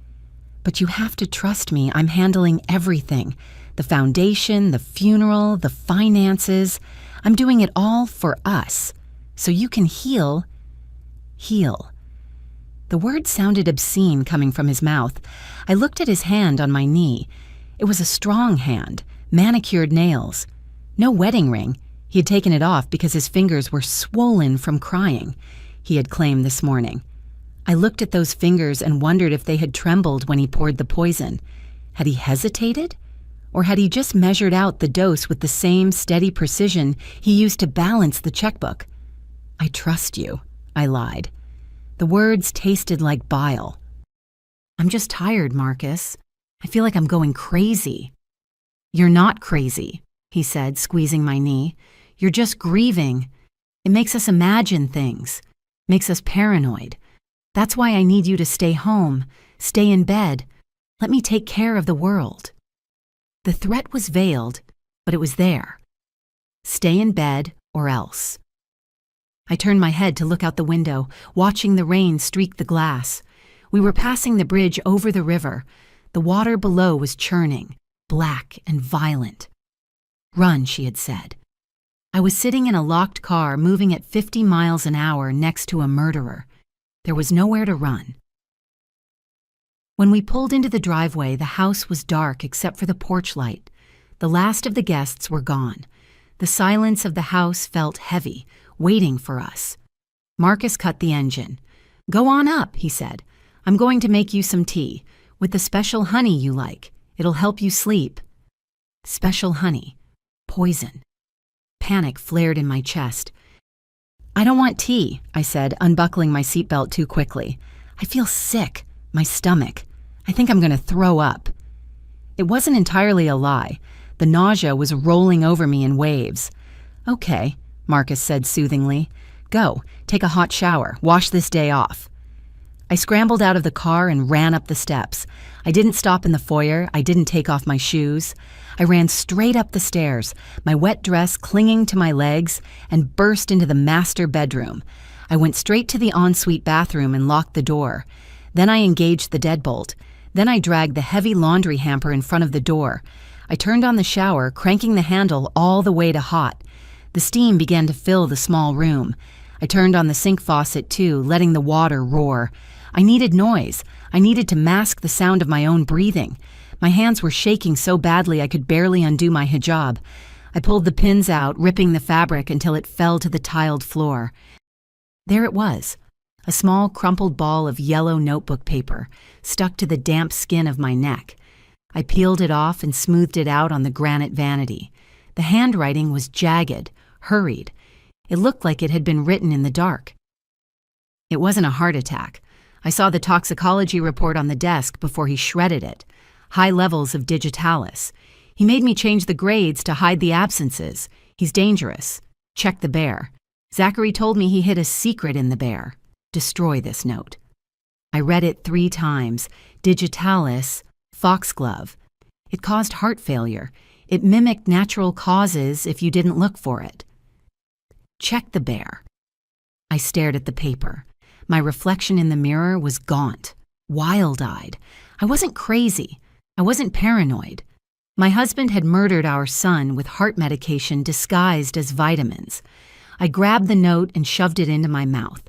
"But you have to trust me. I'm handling everything. The foundation, the funeral, the finances. I'm doing it all for us. So you can heal. Heal." The word sounded obscene coming from his mouth. I looked at his hand on my knee. It was a strong hand, manicured nails. No wedding ring. He had taken it off because his fingers were swollen from crying, he had claimed this morning. I looked at those fingers and wondered if they had trembled when he poured the poison. Had he hesitated? Or had he just measured out the dose with the same steady precision he used to balance the checkbook? "I trust you," I lied. The words tasted like bile. "I'm just tired, Marcus. I feel like I'm going crazy." "You're not crazy," he said, squeezing my knee. "You're just grieving. It makes us imagine things, makes us paranoid. That's why I need you to stay home, stay in bed. Let me take care of the world." The threat was veiled, but it was there. Stay in bed or else. I turned my head to look out the window, watching the rain streak the glass. We were passing the bridge over the river. The water below was churning, black and violent. "Run," she had said. I was sitting in a locked car moving at 50 miles an hour next to a murderer. There was nowhere to run. When we pulled into the driveway, the house was dark except for the porch light. The last of the guests were gone. The silence of the house felt heavy, waiting for us. Marcus cut the engine. "Go on up," he said. "I'm going to make you some tea, with the special honey you like. It'll help you sleep." Special honey. Poison. Panic flared in my chest. "I don't want tea," I said, unbuckling my seatbelt too quickly. "I feel sick. My stomach. I think I'm going to throw up." It wasn't entirely a lie. The nausea was rolling over me in waves. "Okay," Marcus said soothingly. "Go, take a hot shower. Wash this day off." I scrambled out of the car and ran up the steps. I didn't stop in the foyer. I didn't take off my shoes. I ran straight up the stairs, my wet dress clinging to my legs, and burst into the master bedroom. I went straight to the ensuite bathroom and locked the door. Then I engaged the deadbolt. Then I dragged the heavy laundry hamper in front of the door. I turned on the shower, cranking the handle all the way to hot. The steam began to fill the small room. I turned on the sink faucet too, letting the water roar. I needed noise. I needed to mask the sound of my own breathing. My hands were shaking so badly I could barely undo my hijab. I pulled the pins out, ripping the fabric until it fell to the tiled floor. There it was, a small crumpled ball of yellow notebook paper, stuck to the damp skin of my neck. I peeled it off and smoothed it out on the granite vanity. The handwriting was jagged, hurried. It looked like it had been written in the dark. It wasn't a heart attack. I saw the toxicology report on the desk before he shredded it. High levels of digitalis. He made me change the grades to hide the absences. He's dangerous. Check the bear. Zachary told me he hid a secret in the bear. Destroy this note. I read it 3 times. Digitalis, foxglove. It caused heart failure. It mimicked natural causes if you didn't look for it. Check the bear. I stared at the paper. My reflection in the mirror was gaunt, wild-eyed. I wasn't crazy. I wasn't paranoid. My husband had murdered our son with heart medication disguised as vitamins. I grabbed the note and shoved it into my mouth.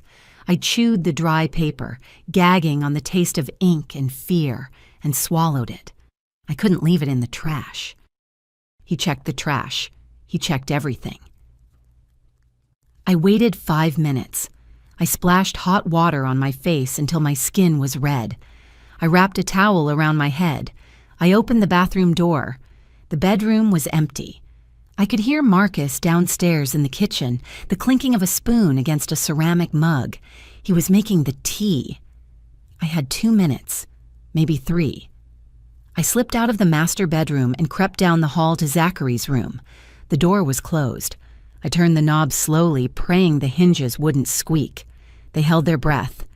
I chewed the dry paper, gagging on the taste of ink and fear, and swallowed it. I couldn't leave it in the trash. He checked the trash. He checked everything. I waited 5 minutes. I splashed hot water on my face until my skin was red. I wrapped a towel around my head. I opened the bathroom door. The bedroom was empty. I could hear Marcus downstairs in the kitchen, the clinking of a spoon against a ceramic mug. He was making the tea. I had 2 minutes, maybe 3. I slipped out of the master bedroom and crept down the hall to Zachary's room. The door was closed. I turned the knob slowly, praying the hinges wouldn't squeak. They held their breath.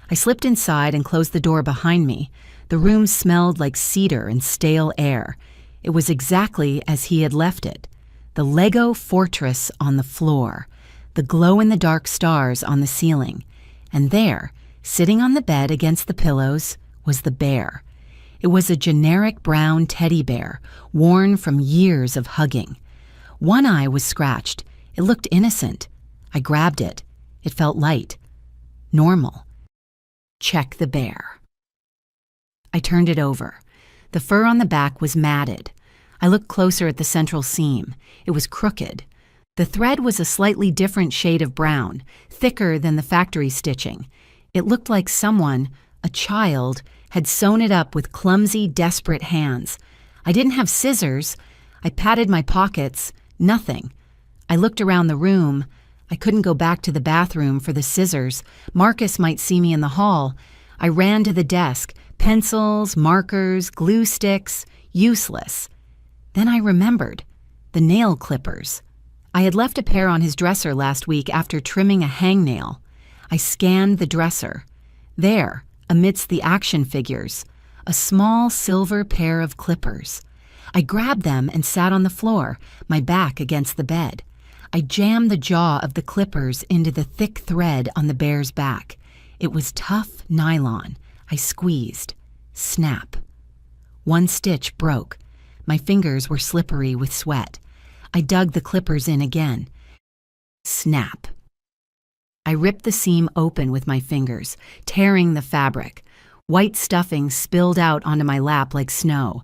I slipped inside and closed the door behind me. The room smelled like cedar and stale air. It was exactly as he had left it. The Lego fortress on the floor, the glow-in-the-dark stars on the ceiling. And there, sitting on the bed against the pillows, was the bear. It was a generic brown teddy bear, worn from years of hugging. One eye was scratched. It looked innocent. I grabbed it. It felt light. Normal. Check the bear. I turned it over. The fur on the back was matted. I looked closer at the central seam. It was crooked. The thread was a slightly different shade of brown, thicker than the factory stitching. It looked like someone, a child, had sewn it up with clumsy, desperate hands. I didn't have scissors. I patted my pockets. Nothing. I looked around the room. I couldn't go back to the bathroom for the scissors. Marcus might see me in the hall. I ran to the desk. Pencils, markers, glue sticks. Useless. Then I remembered. The nail clippers. I had left a pair on his dresser last week after trimming a hangnail. I scanned the dresser. There, amidst the action figures, a small silver pair of clippers. I grabbed them and sat on the floor, my back against the bed. I jammed the jaw of the clippers into the thick thread on the bear's back. It was tough nylon. I squeezed. Snap. One stitch broke. My fingers were slippery with sweat. I dug the clippers in again. Snap. I ripped the seam open with my fingers, tearing the fabric. White stuffing spilled out onto my lap like snow.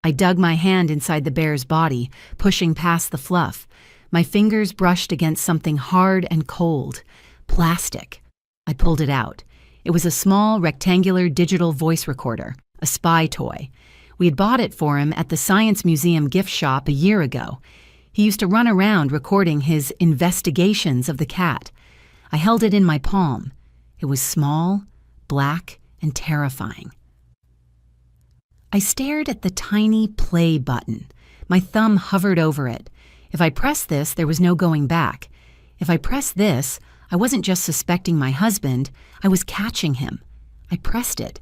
I dug my hand inside the bear's body, pushing past the fluff. My fingers brushed against something hard and cold. Plastic. I pulled it out. It was a small, rectangular digital voice recorder, a spy toy. We had bought it for him at the Science Museum gift shop a year ago. He used to run around recording his investigations of the cat. I held it in my palm. It was small, black, and terrifying. I stared at the tiny play button. My thumb hovered over it. If I pressed this, there was no going back. If I pressed this, I wasn't just suspecting my husband, I was catching him. I pressed it.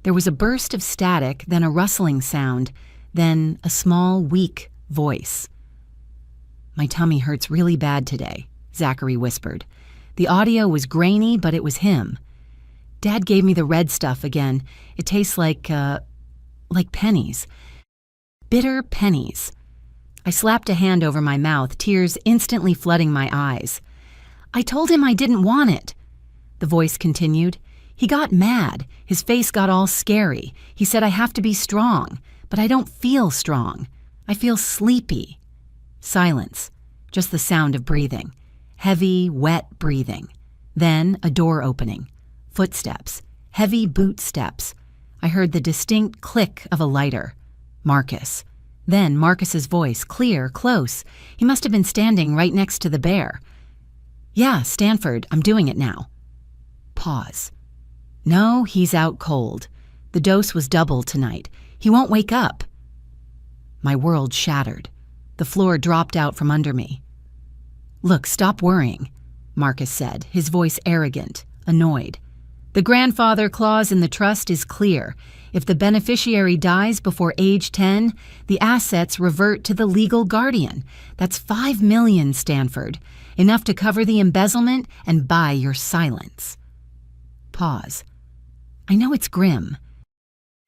There was a burst of static, then a rustling sound, then a small, weak voice. "My tummy hurts really bad today," Zachary whispered. The audio was grainy, but it was him. "Dad gave me the red stuff again. It tastes like pennies. Bitter pennies." I slapped a hand over my mouth, tears instantly flooding my eyes. "I told him I didn't want it," the voice continued. "He got mad. His face got all scary. He said I have to be strong, but I don't feel strong. I feel sleepy." Silence, just the sound of breathing. Heavy, wet breathing. Then a door opening. Footsteps. Heavy boot steps. I heard the distinct click of a lighter. Marcus. Then Marcus's voice, clear, close. He must have been standing right next to the bear. "Yeah, Stanford, I'm doing it now." Pause. "No, he's out cold. The dose was double tonight. He won't wake up." My world shattered. The floor dropped out from under me. "Look, stop worrying," Marcus said, his voice arrogant, annoyed. "The grandfather clause in the trust is clear. If the beneficiary dies before age 10, the assets revert to the legal guardian. That's $5 million, Stanford. Enough to cover the embezzlement and buy your silence." Pause. I know it's grim,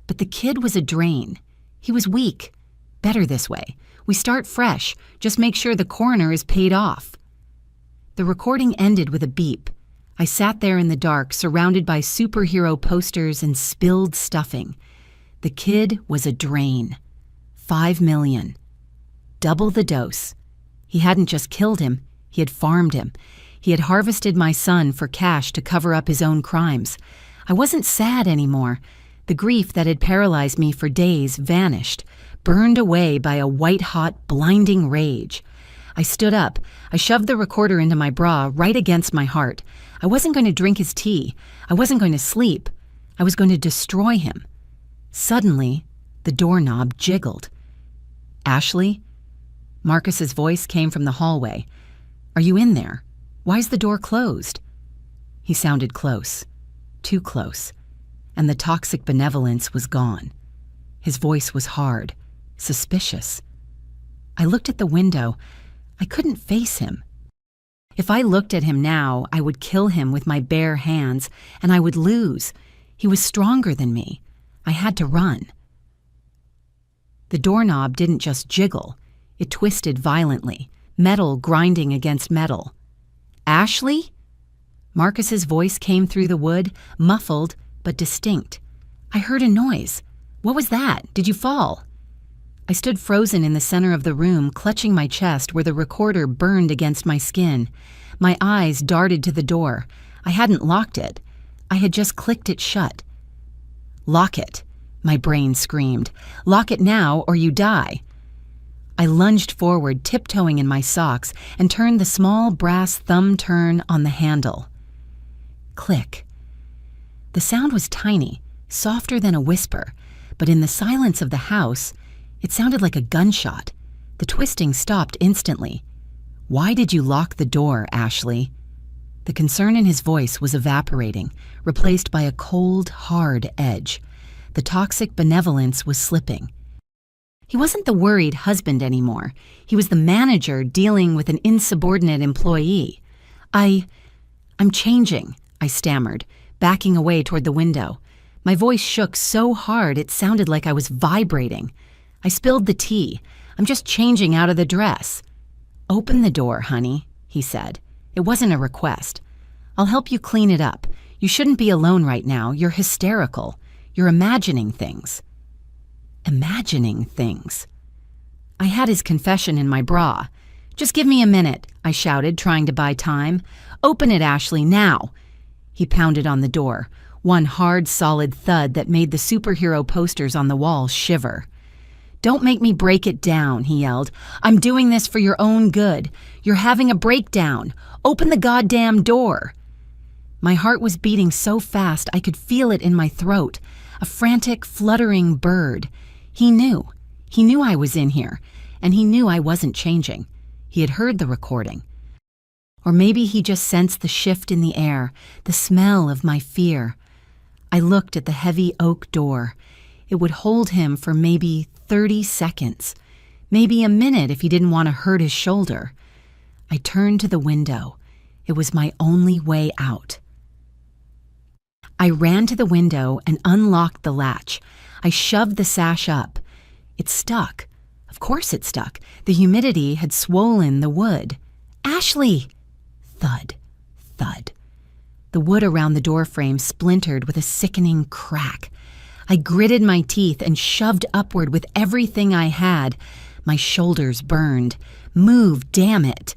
but the kid was a drain. He was weak. Better this way. We start fresh. Just make sure the coroner is paid off. The recording ended with a beep. I sat there in the dark, surrounded by superhero posters and spilled stuffing. The kid was a drain. $5 million. Double the dose. He hadn't just killed him, he had farmed him. He had harvested my son for cash to cover up his own crimes. I wasn't sad anymore. The grief that had paralyzed me for days vanished, burned away by a white-hot, blinding rage. I stood up. I shoved the recorder into my bra, right against my heart. I wasn't going to drink his tea. I wasn't going to sleep. I was going to destroy him. Suddenly, the doorknob jiggled. "Ashley?" Marcus's voice came from the hallway. "Are you in there? Why's the door closed?" He sounded close. Too close. And the toxic benevolence was gone. His voice was hard, suspicious. I looked at the window. I couldn't face him. If I looked at him now, I would kill him with my bare hands, and I would lose. He was stronger than me. I had to run. The doorknob didn't just jiggle. It twisted violently, metal grinding against metal. "Ashley?" Marcus's voice came through the wood, muffled but distinct. I heard a noise. "What was that? Did you fall?" I stood frozen in the center of the room, clutching my chest where the recorder burned against my skin. My eyes darted to the door. I hadn't locked it. I had just clicked it shut. "Lock it," my brain screamed. "Lock it now or you die." I lunged forward, tiptoeing in my socks, and turned the small brass thumb turn on the handle. Click. The sound was tiny, softer than a whisper, but in the silence of the house, it sounded like a gunshot. The twisting stopped instantly. "Why did you lock the door, Ashley?" The concern in his voice was evaporating, replaced by a cold, hard edge. The toxic benevolence was slipping. He wasn't the worried husband anymore. He was the manager dealing with an insubordinate employee. I'm changing," I stammered, backing away toward the window. My voice shook so hard it sounded like I was vibrating. I spilled the tea. "I'm just changing out of the dress." "Open the door, honey," he said. It wasn't a request. I'll help you clean it up. You shouldn't be alone right now. You're hysterical. You're imagining things. Imagining things. I had his confession in my bra. Just give me a minute, I shouted, trying to buy time. Open it, Ashley, now. He pounded on the door, one hard, solid thud that made the superhero posters on the wall shiver. Don't make me break it down, he yelled. I'm doing this for your own good. You're having a breakdown. Open the goddamn door. My heart was beating so fast I could feel it in my throat, a frantic, fluttering bird. He knew. He knew I was in here, and he knew I wasn't changing. He had heard the recording. Or maybe he just sensed the shift in the air, the smell of my fear. I looked at the heavy oak door. It would hold him for maybe 30 seconds, maybe a minute if he didn't want to hurt his shoulder. I turned to the window. It was my only way out. I ran to the window and unlocked the latch. I shoved the sash up. It stuck. Of course it stuck. The humidity had swollen the wood. Ashley! Thud, thud. The wood around the doorframe splintered with a sickening crack. I gritted my teeth and shoved upward with everything I had. My shoulders burned. Move, damn it!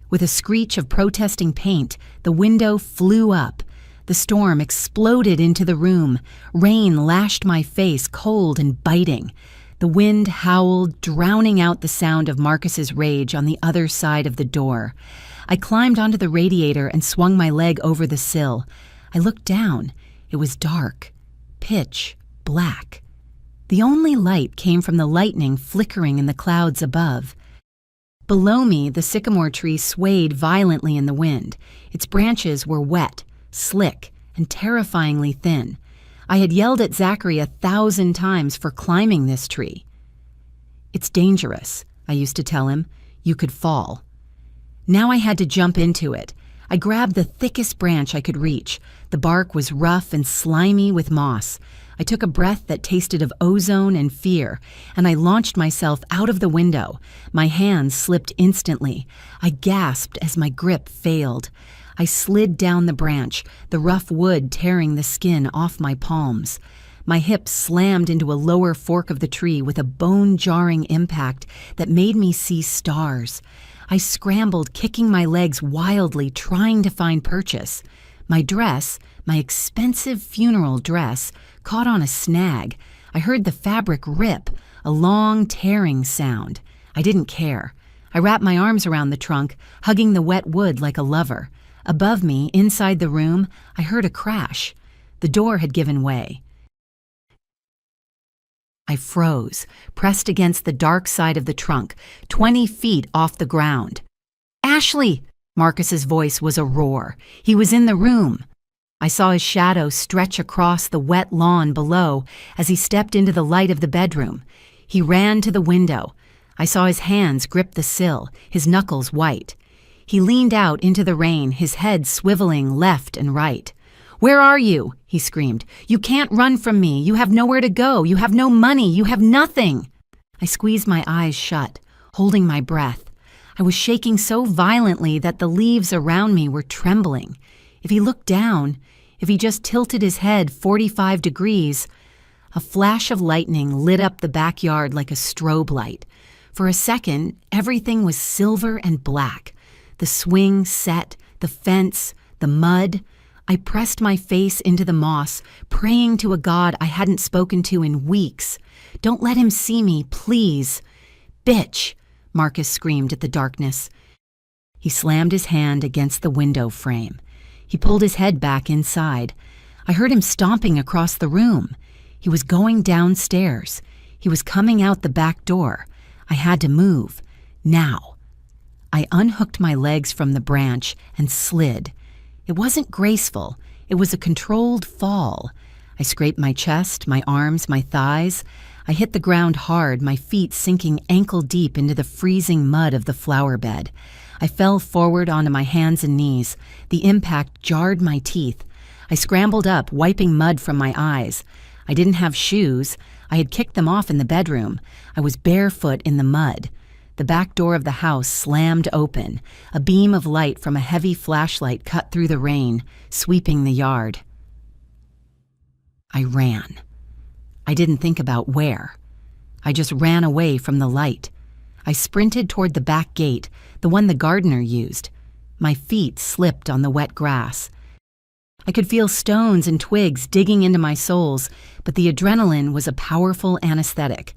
With a screech of protesting paint, the window flew up. The storm exploded into the room. Rain lashed my face, cold and biting. The wind howled, drowning out the sound of Marcus's rage on the other side of the door. I climbed onto the radiator and swung my leg over the sill. I looked down. It was dark, pitch black. The only light came from the lightning flickering in the clouds above. Below me, the sycamore tree swayed violently in the wind. Its branches were wet, slick, and terrifyingly thin. I had yelled at Zachary 1,000 times for climbing this tree. It's dangerous, I used to tell him. You could fall. Now I had to jump into it. I grabbed the thickest branch I could reach. The bark was rough and slimy with moss. I took a breath that tasted of ozone and fear, and I launched myself out of the window. My hands slipped instantly. I gasped as my grip failed. I slid down the branch, the rough wood tearing the skin off my palms. My hips slammed into a lower fork of the tree with a bone-jarring impact that made me see stars. I scrambled, kicking my legs wildly, trying to find purchase. My dress, my expensive funeral dress, caught on a snag. I heard the fabric rip, a long, tearing sound. I didn't care. I wrapped my arms around the trunk, hugging the wet wood like a lover. Above me, inside the room, I heard a crash. The door had given way. I froze, pressed against the dark side of the trunk, 20 feet off the ground. Ashley! Marcus's voice was a roar. He was in the room. I saw his shadow stretch across the wet lawn below as he stepped into the light of the bedroom. He ran to the window. I saw his hands grip the sill, his knuckles white. He leaned out into the rain, his head swiveling left and right. "Where are you?" he screamed. "You can't run from me. You have nowhere to go. You have no money. You have nothing." I squeezed my eyes shut, holding my breath. I was shaking so violently that the leaves around me were trembling. If he looked down, if he just tilted his head 45 degrees, a flash of lightning lit up the backyard like a strobe light. For a second, everything was silver and black. The swing set, the fence, the mud. I pressed my face into the moss, praying to a God I hadn't spoken to in weeks. "Don't let him see me, please." "Bitch!" Marcus screamed at the darkness. He slammed his hand against the window frame. He pulled his head back inside. I heard him stomping across the room. He was going downstairs. He was coming out the back door. I had to move. Now. I unhooked my legs from the branch and slid. It wasn't graceful. It was a controlled fall. I scraped my chest, my arms, my thighs. I hit the ground hard, my feet sinking ankle-deep into the freezing mud of the flower bed. I fell forward onto my hands and knees. The impact jarred my teeth. I scrambled up, wiping mud from my eyes. I didn't have shoes. I had kicked them off in the bedroom. I was barefoot in the mud. The back door of the house slammed open. A beam of light from a heavy flashlight cut through the rain, sweeping the yard. I ran. I didn't think about where. I just ran away from the light. I sprinted toward the back gate, the one the gardener used. My feet slipped on the wet grass. I could feel stones and twigs digging into my soles, but the adrenaline was a powerful anesthetic.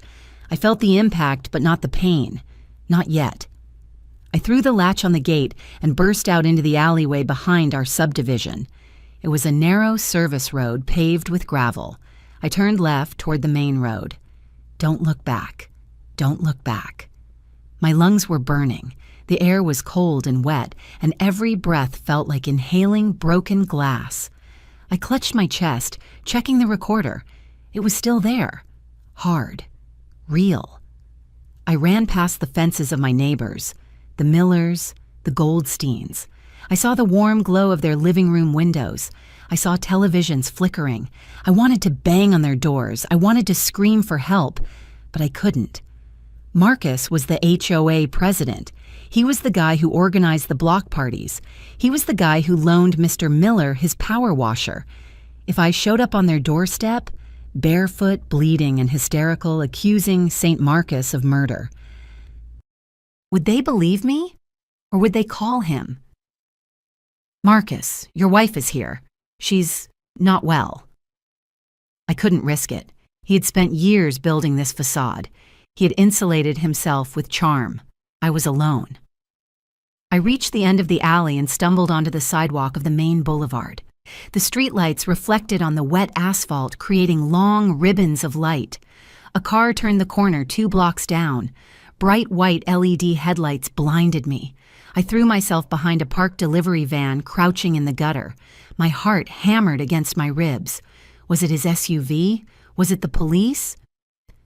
I felt the impact, but not the pain. Not yet. I threw the latch on the gate and burst out into the alleyway behind our subdivision. It was a narrow service road paved with gravel. I turned left toward the main road. Don't look back. Don't look back. My lungs were burning. The air was cold and wet, and every breath felt like inhaling broken glass. I clutched my chest, checking the recorder. It was still there. Hard. Real. I ran past the fences of my neighbors, the Millers, the Goldsteins. I saw the warm glow of their living room windows. I saw televisions flickering. I wanted to bang on their doors. I wanted to scream for help, but I couldn't. Marcus was the HOA president. He was the guy who organized the block parties. He was the guy who loaned Mr. Miller his power washer. If I showed up on their doorstep, barefoot, bleeding, and hysterical, accusing St. Marcus of murder, would they believe me? Or would they call him? Marcus, your wife is here. She's not well. I couldn't risk it. He had spent years building this facade. He had insulated himself with charm. I was alone. I reached the end of the alley and stumbled onto the sidewalk of the main boulevard. The streetlights reflected on the wet asphalt, creating long ribbons of light. A car turned the corner 2 blocks down. Bright white LED headlights blinded me. I threw myself behind a parked delivery van, crouching in the gutter. My heart hammered against my ribs. Was it his SUV? Was it the police?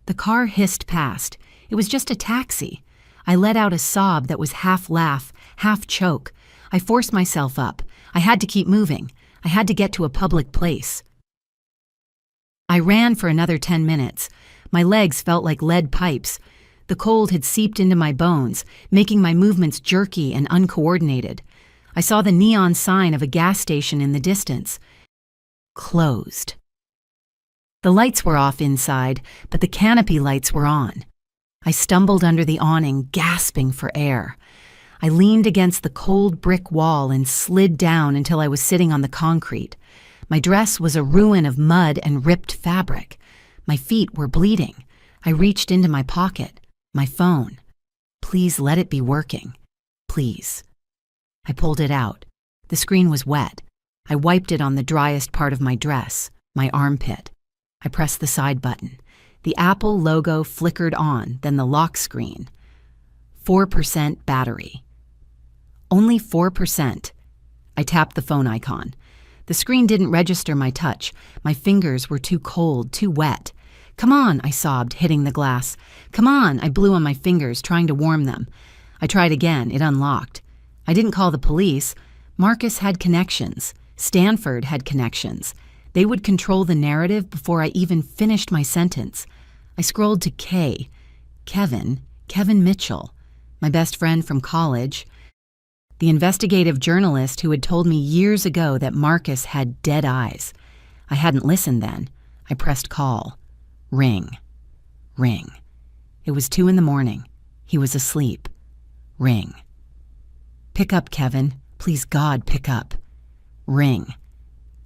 The car hissed past. It was just a taxi. I let out a sob that was half laugh, half choke. I forced myself up. I had to keep moving. I had to get to a public place. I ran for another 10 minutes. My legs felt like lead pipes. The cold had seeped into my bones, making my movements jerky and uncoordinated. I saw the neon sign of a gas station in the distance. Closed. The lights were off inside, but the canopy lights were on. I stumbled under the awning, gasping for air. I leaned against the cold brick wall and slid down until I was sitting on the concrete. My dress was a ruin of mud and ripped fabric. My feet were bleeding. I reached into my pocket. My phone. Please let it be working. Please. I pulled it out. The screen was wet. I wiped it on the driest part of my dress, my armpit. I pressed the side button. The Apple logo flickered on, then the lock screen. 4% battery. Only 4%. I tapped the phone icon. The screen didn't register my touch. My fingers were too cold, too wet. Come on, I sobbed, hitting the glass. Come on, I blew on my fingers, trying to warm them. I tried again. It unlocked. I didn't call the police. Marcus had connections. Stanford had connections. They would control the narrative before I even finished my sentence. I scrolled to K. Kevin Mitchell, my best friend from college, the investigative journalist who had told me years ago that Marcus had dead eyes. I hadn't listened then. I pressed call. Ring. Ring. It was 2 a.m. He was asleep. Ring. Pick up, Kevin. Please, God, pick up. Ring.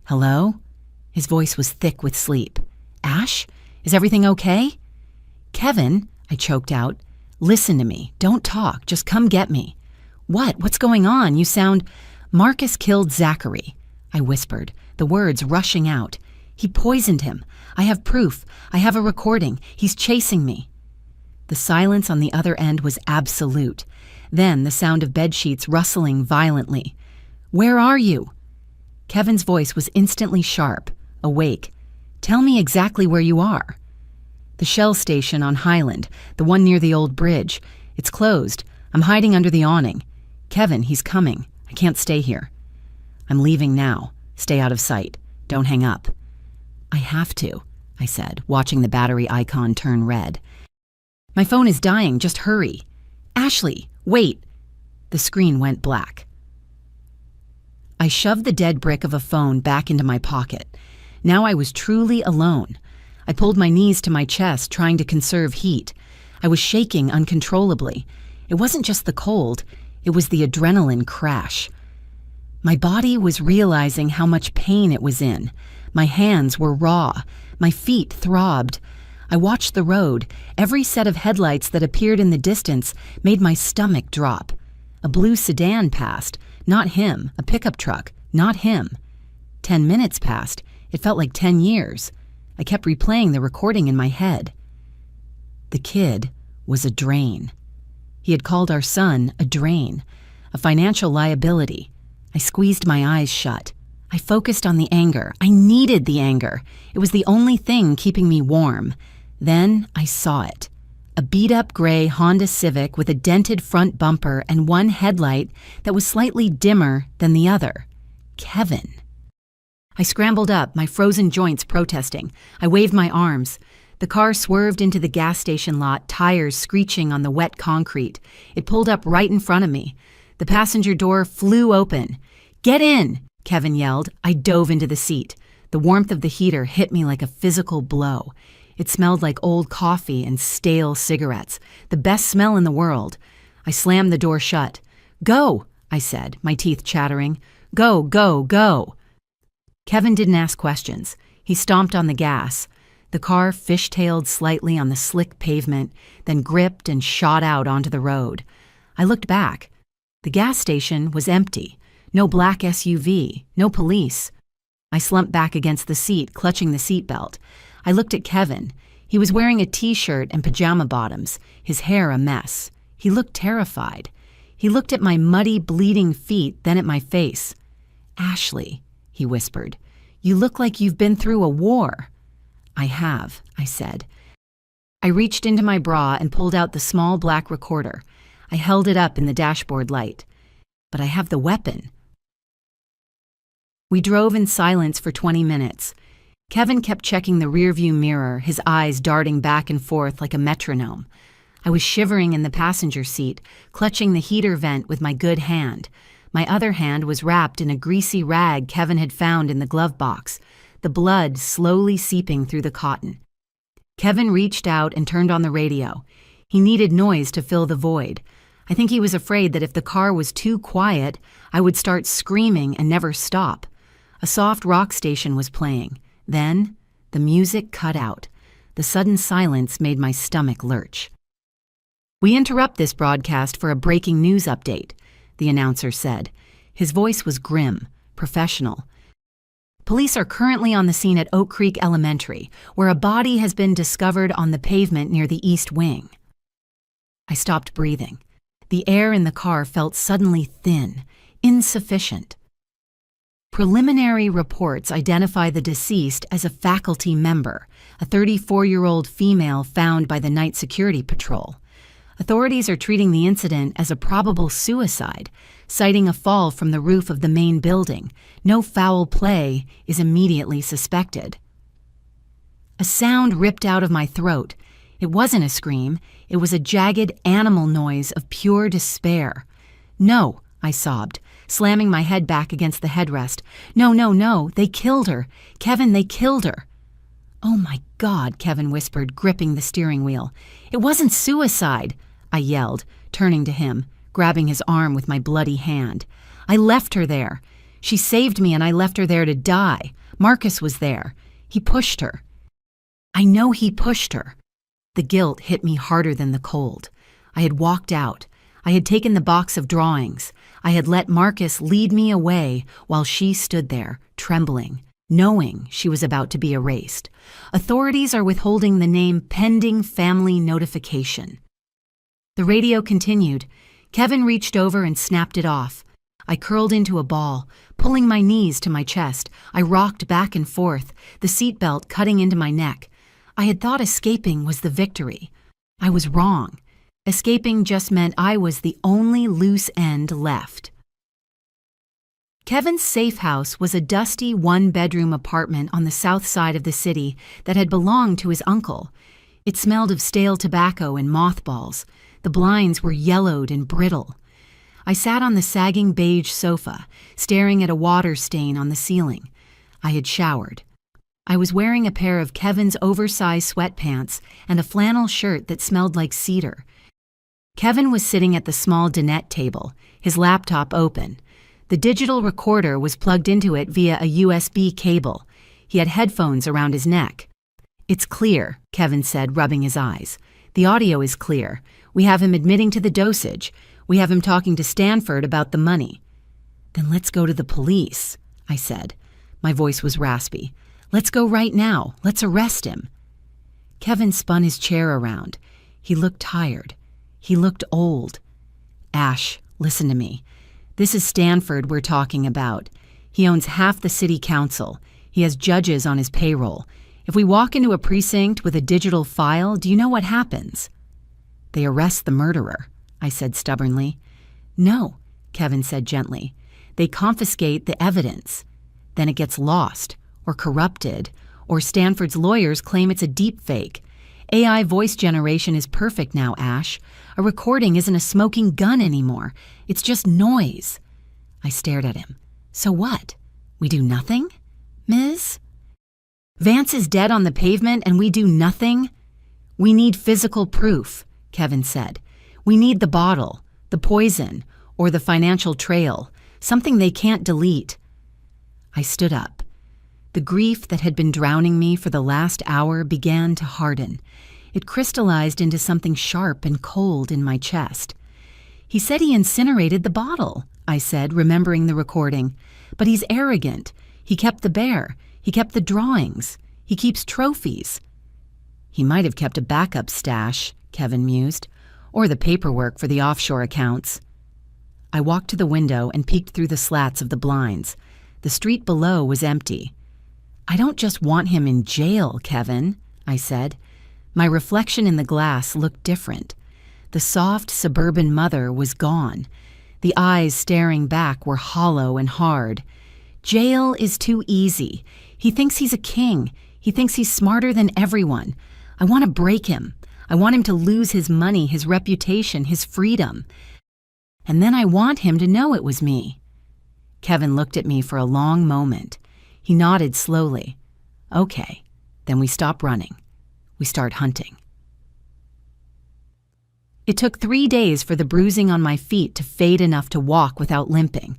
Hello? His voice was thick with sleep. Ash? Is everything okay? Kevin, I choked out. Listen to me. Don't talk. Just come get me. What? What's going on? You sound... Marcus killed Zachary, I whispered, the words rushing out. He poisoned him. I have proof. I have a recording. He's chasing me. The silence on the other end was absolute. Then the sound of bedsheets rustling violently. Where are you? Kevin's voice was instantly sharp, awake. Tell me exactly where you are. The Shell station on Highland, the one near the old bridge. It's closed. I'm hiding under the awning. Kevin, he's coming. I can't stay here. I'm leaving now. Stay out of sight. Don't hang up. I have to, I said, watching the battery icon turn red. My phone is dying. Just hurry. Ashley, wait! The screen went black. I shoved the dead brick of a phone back into my pocket. Now I was truly alone. I pulled my knees to my chest, trying to conserve heat. I was shaking uncontrollably. It wasn't just the cold, it was the adrenaline crash. My body was realizing how much pain it was in. My hands were raw. My feet throbbed. I watched the road. Every set of headlights that appeared in the distance made my stomach drop. A blue sedan passed. Not him. A pickup truck. Not him. 10 minutes passed. It felt like 10 years. I kept replaying the recording in my head. The kid was a drain. He had called our son a drain, a financial liability. I squeezed my eyes shut. I focused on the anger. I needed the anger. It was the only thing keeping me warm. Then I saw it. A beat-up gray Honda Civic with a dented front bumper and one headlight that was slightly dimmer than the other. Kevin. I scrambled up, my frozen joints protesting. I waved my arms. The car swerved into the gas station lot, tires screeching on the wet concrete. It pulled up right in front of me. The passenger door flew open. "Get in!" Kevin yelled. I dove into the seat. The warmth of the heater hit me like a physical blow. It smelled like old coffee and stale cigarettes, the best smell in the world. I slammed the door shut. "Go," I said, my teeth chattering. "Go, go, go." Kevin didn't ask questions. He stomped on the gas. The car fishtailed slightly on the slick pavement, then gripped and shot out onto the road. I looked back. The gas station was empty. No black SUV, no police. I slumped back against the seat, clutching the seatbelt. I looked at Kevin. He was wearing a t-shirt and pajama bottoms, his hair a mess. He looked terrified. He looked at my muddy, bleeding feet, then at my face. "Ashley," he whispered, "you look like you've been through a war." "I have," I said. I reached into my bra and pulled out the small black recorder. I held it up in the dashboard light. "But I have the weapon." We drove in silence for 20 minutes. Kevin kept checking the rearview mirror, his eyes darting back and forth like a metronome. I was shivering in the passenger seat, clutching the heater vent with my good hand. My other hand was wrapped in a greasy rag Kevin had found in the glove box, the blood slowly seeping through the cotton. Kevin reached out and turned on the radio. He needed noise to fill the void. I think he was afraid that if the car was too quiet, I would start screaming and never stop. A soft rock station was playing. Then, the music cut out. The sudden silence made my stomach lurch. "We interrupt this broadcast for a breaking news update," the announcer said. His voice was grim, professional. "Police are currently on the scene at Oak Creek Elementary, where a body has been discovered on the pavement near the east wing." I stopped breathing. The air in the car felt suddenly thin, insufficient. Preliminary reports identify the deceased as a faculty member, a 34-year-old female found by the night security patrol. Authorities are treating the incident as a probable suicide, citing a fall from the roof of the main building. No foul play is immediately suspected. A sound ripped out of my throat. It wasn't a scream. It was a jagged animal noise of pure despair. "No," I sobbed, slamming my head back against the headrest. "No, no, no, they killed her. Kevin, they killed her." "Oh my God," Kevin whispered, gripping the steering wheel. "It wasn't suicide," I yelled, turning to him, grabbing his arm with my bloody hand. "I left her there. She saved me and I left her there to die. Marcus was there. He pushed her." "I know he pushed her." The guilt hit me harder than the cold. I had walked out. I had taken the box of drawings. I had let Marcus lead me away while she stood there, trembling, knowing she was about to be erased. Authorities are withholding the name pending family notification. The radio continued. Kevin reached over and snapped it off. I curled into a ball, pulling my knees to my chest. I rocked back and forth, the seatbelt cutting into my neck. I had thought escaping was the victory. I was wrong. Escaping just meant I was the only loose end left. Kevin's safe house was a dusty one-bedroom apartment on the south side of the city that had belonged to his uncle. It smelled of stale tobacco and mothballs. The blinds were yellowed and brittle. I sat on the sagging beige sofa, staring at a water stain on the ceiling. I had showered. I was wearing a pair of Kevin's oversized sweatpants and a flannel shirt that smelled like cedar. Kevin was sitting at the small dinette table, his laptop open. The digital recorder was plugged into it via a USB cable. He had headphones around his neck. "It's clear," Kevin said, rubbing his eyes. "The audio is clear. We have him admitting to the dosage. We have him talking to Stanford about the money." "Then let's go to the police," I said. My voice was raspy. "Let's go right now. Let's arrest him." Kevin spun his chair around. He looked tired. He looked old. "Ash, listen to me. This is Stanford we're talking about. He owns half the city council. He has judges on his payroll. If we walk into a precinct with a digital file, do you know what happens?" "They arrest the murderer," I said stubbornly. "No," Kevin said gently. "They confiscate the evidence. Then it gets lost, or corrupted, or Stanford's lawyers claim it's a deep fake. AI voice generation is perfect now, Ash. A recording isn't a smoking gun anymore. It's just noise." I stared at him. "So what? We do nothing? Ms.? Vance is dead on the pavement and we do nothing?" "We need physical proof," Kevin said. "We need the bottle, the poison, or the financial trail, something they can't delete." I stood up. The grief that had been drowning me for the last hour began to harden. It crystallized into something sharp and cold in my chest. "He said he incinerated the bottle," I said, remembering the recording. "But he's arrogant. He kept the bear. He kept the drawings. He keeps trophies." "He might have kept a backup stash," Kevin mused, "or the paperwork for the offshore accounts." I walked to the window and peeked through the slats of the blinds. The street below was empty. "I don't just want him in jail, Kevin," I said. My reflection in the glass looked different. The soft suburban mother was gone. The eyes staring back were hollow and hard. "Jail is too easy. He thinks he's a king. He thinks he's smarter than everyone. I want to break him. I want him to lose his money, his reputation, his freedom. And then I want him to know it was me." Kevin looked at me for a long moment. He nodded slowly. "Okay, then we stop running. We start hunting." It took 3 days for the bruising on my feet to fade enough to walk without limping.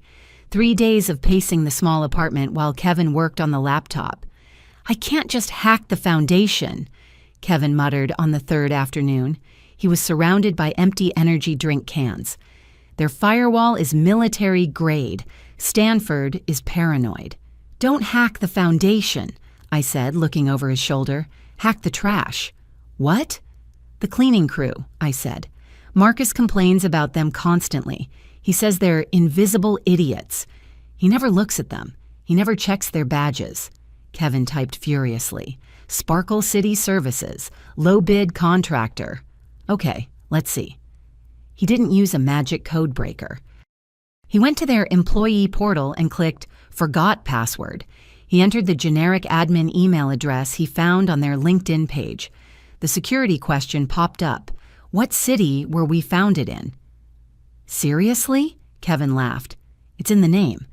3 days of pacing the small apartment while Kevin worked on the laptop. "I can't just hack the foundation," Kevin muttered on the third afternoon. He was surrounded by empty energy drink cans. "Their firewall is military grade. Stanford is paranoid." "Don't hack the foundation," I said, looking over his shoulder. "Hack the trash." "What?" "The cleaning crew," I said. "Marcus complains about them constantly. He says they're invisible idiots. He never looks at them. He never checks their badges." Kevin typed furiously. "Sparkle City Services, low-bid contractor." "Okay, let's see." He didn't use a magic code breaker. He went to their employee portal and clicked "Forgot Password." He entered the generic admin email address he found on their LinkedIn page. The security question popped up. "What city were we founded in?" "Seriously?" Kevin laughed. "It's in the name."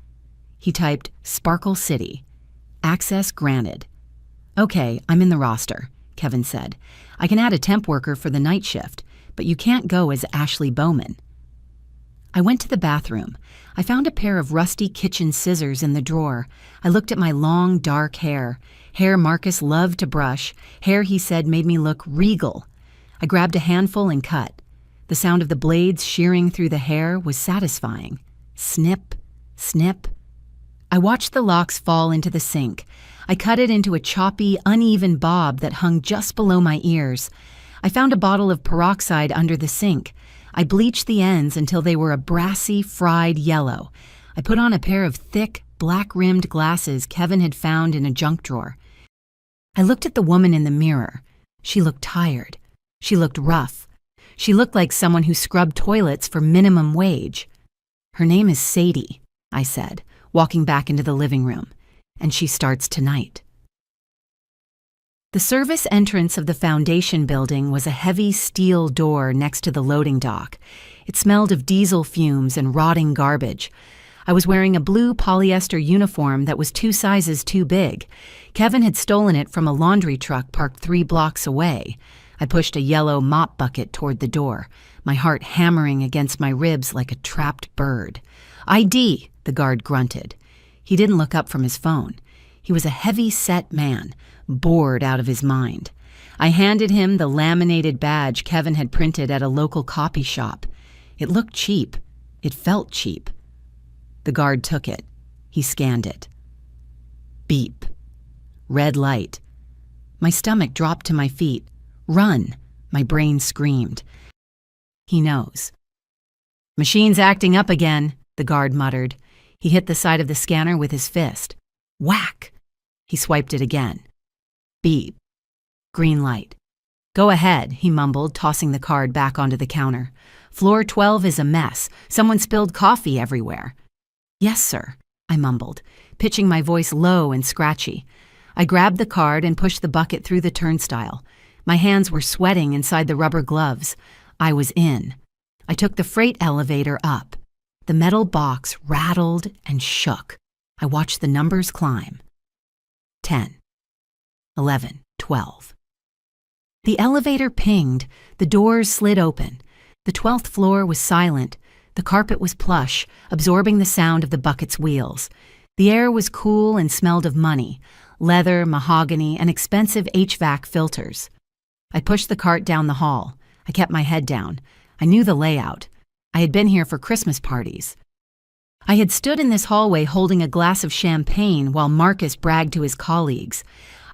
He typed Sparkle City. "Access granted." "Okay, I'm in the roster," Kevin said. "I can add a temp worker for the night shift, but you can't go as Ashley Bowman." I went to the bathroom. I found a pair of rusty kitchen scissors in the drawer. I looked at my long, dark hair Marcus loved to brush, hair he said made me look regal. I grabbed a handful and cut. The sound of the blades shearing through the hair was satisfying. Snip, snip. I watched the locks fall into the sink. I cut it into a choppy, uneven bob that hung just below my ears. I found a bottle of peroxide under the sink. I bleached the ends until they were a brassy, fried yellow. I put on a pair of thick, black-rimmed glasses Kevin had found in a junk drawer. I looked at the woman in the mirror. She looked tired. She looked rough. She looked like someone who scrubbed toilets for minimum wage. "Her name is Sadie," I said, walking back into the living room, "and she starts tonight." The service entrance of the foundation building was a heavy steel door next to the loading dock. It smelled of diesel fumes and rotting garbage. I was wearing a blue polyester uniform that was 2 sizes too big. Kevin had stolen it from a laundry truck parked 3 blocks away. I pushed a yellow mop bucket toward the door, my heart hammering against my ribs like a trapped bird. "ID," the guard grunted. He didn't look up from his phone. He was a heavy-set man, bored out of his mind. I handed him the laminated badge Kevin had printed at a local copy shop. It looked cheap. It felt cheap. The guard took it. He scanned it. Beep. Red light. My stomach dropped to my feet. "Run!" my brain screamed. He knows. "Machine's acting up again," the guard muttered. He hit the side of the scanner with his fist. Whack! He swiped it again. Beep. Green light. "Go ahead," he mumbled, tossing the card back onto the counter. "Floor 12 is a mess. Someone spilled coffee everywhere." "Yes, sir," I mumbled, pitching my voice low and scratchy. I grabbed the card and pushed the bucket through the turnstile. My hands were sweating inside the rubber gloves. I was in. I took the freight elevator up. The metal box rattled and shook. I watched the numbers climb. 10, 11, 12. The elevator pinged. The doors slid open. The 12th floor was silent. The carpet was plush, absorbing the sound of the bucket's wheels. The air was cool and smelled of money, leather, mahogany, and expensive HVAC filters. I pushed the cart down the hall. I kept my head down. I knew the layout. I had been here for Christmas parties. I had stood in this hallway holding a glass of champagne while Marcus bragged to his colleagues.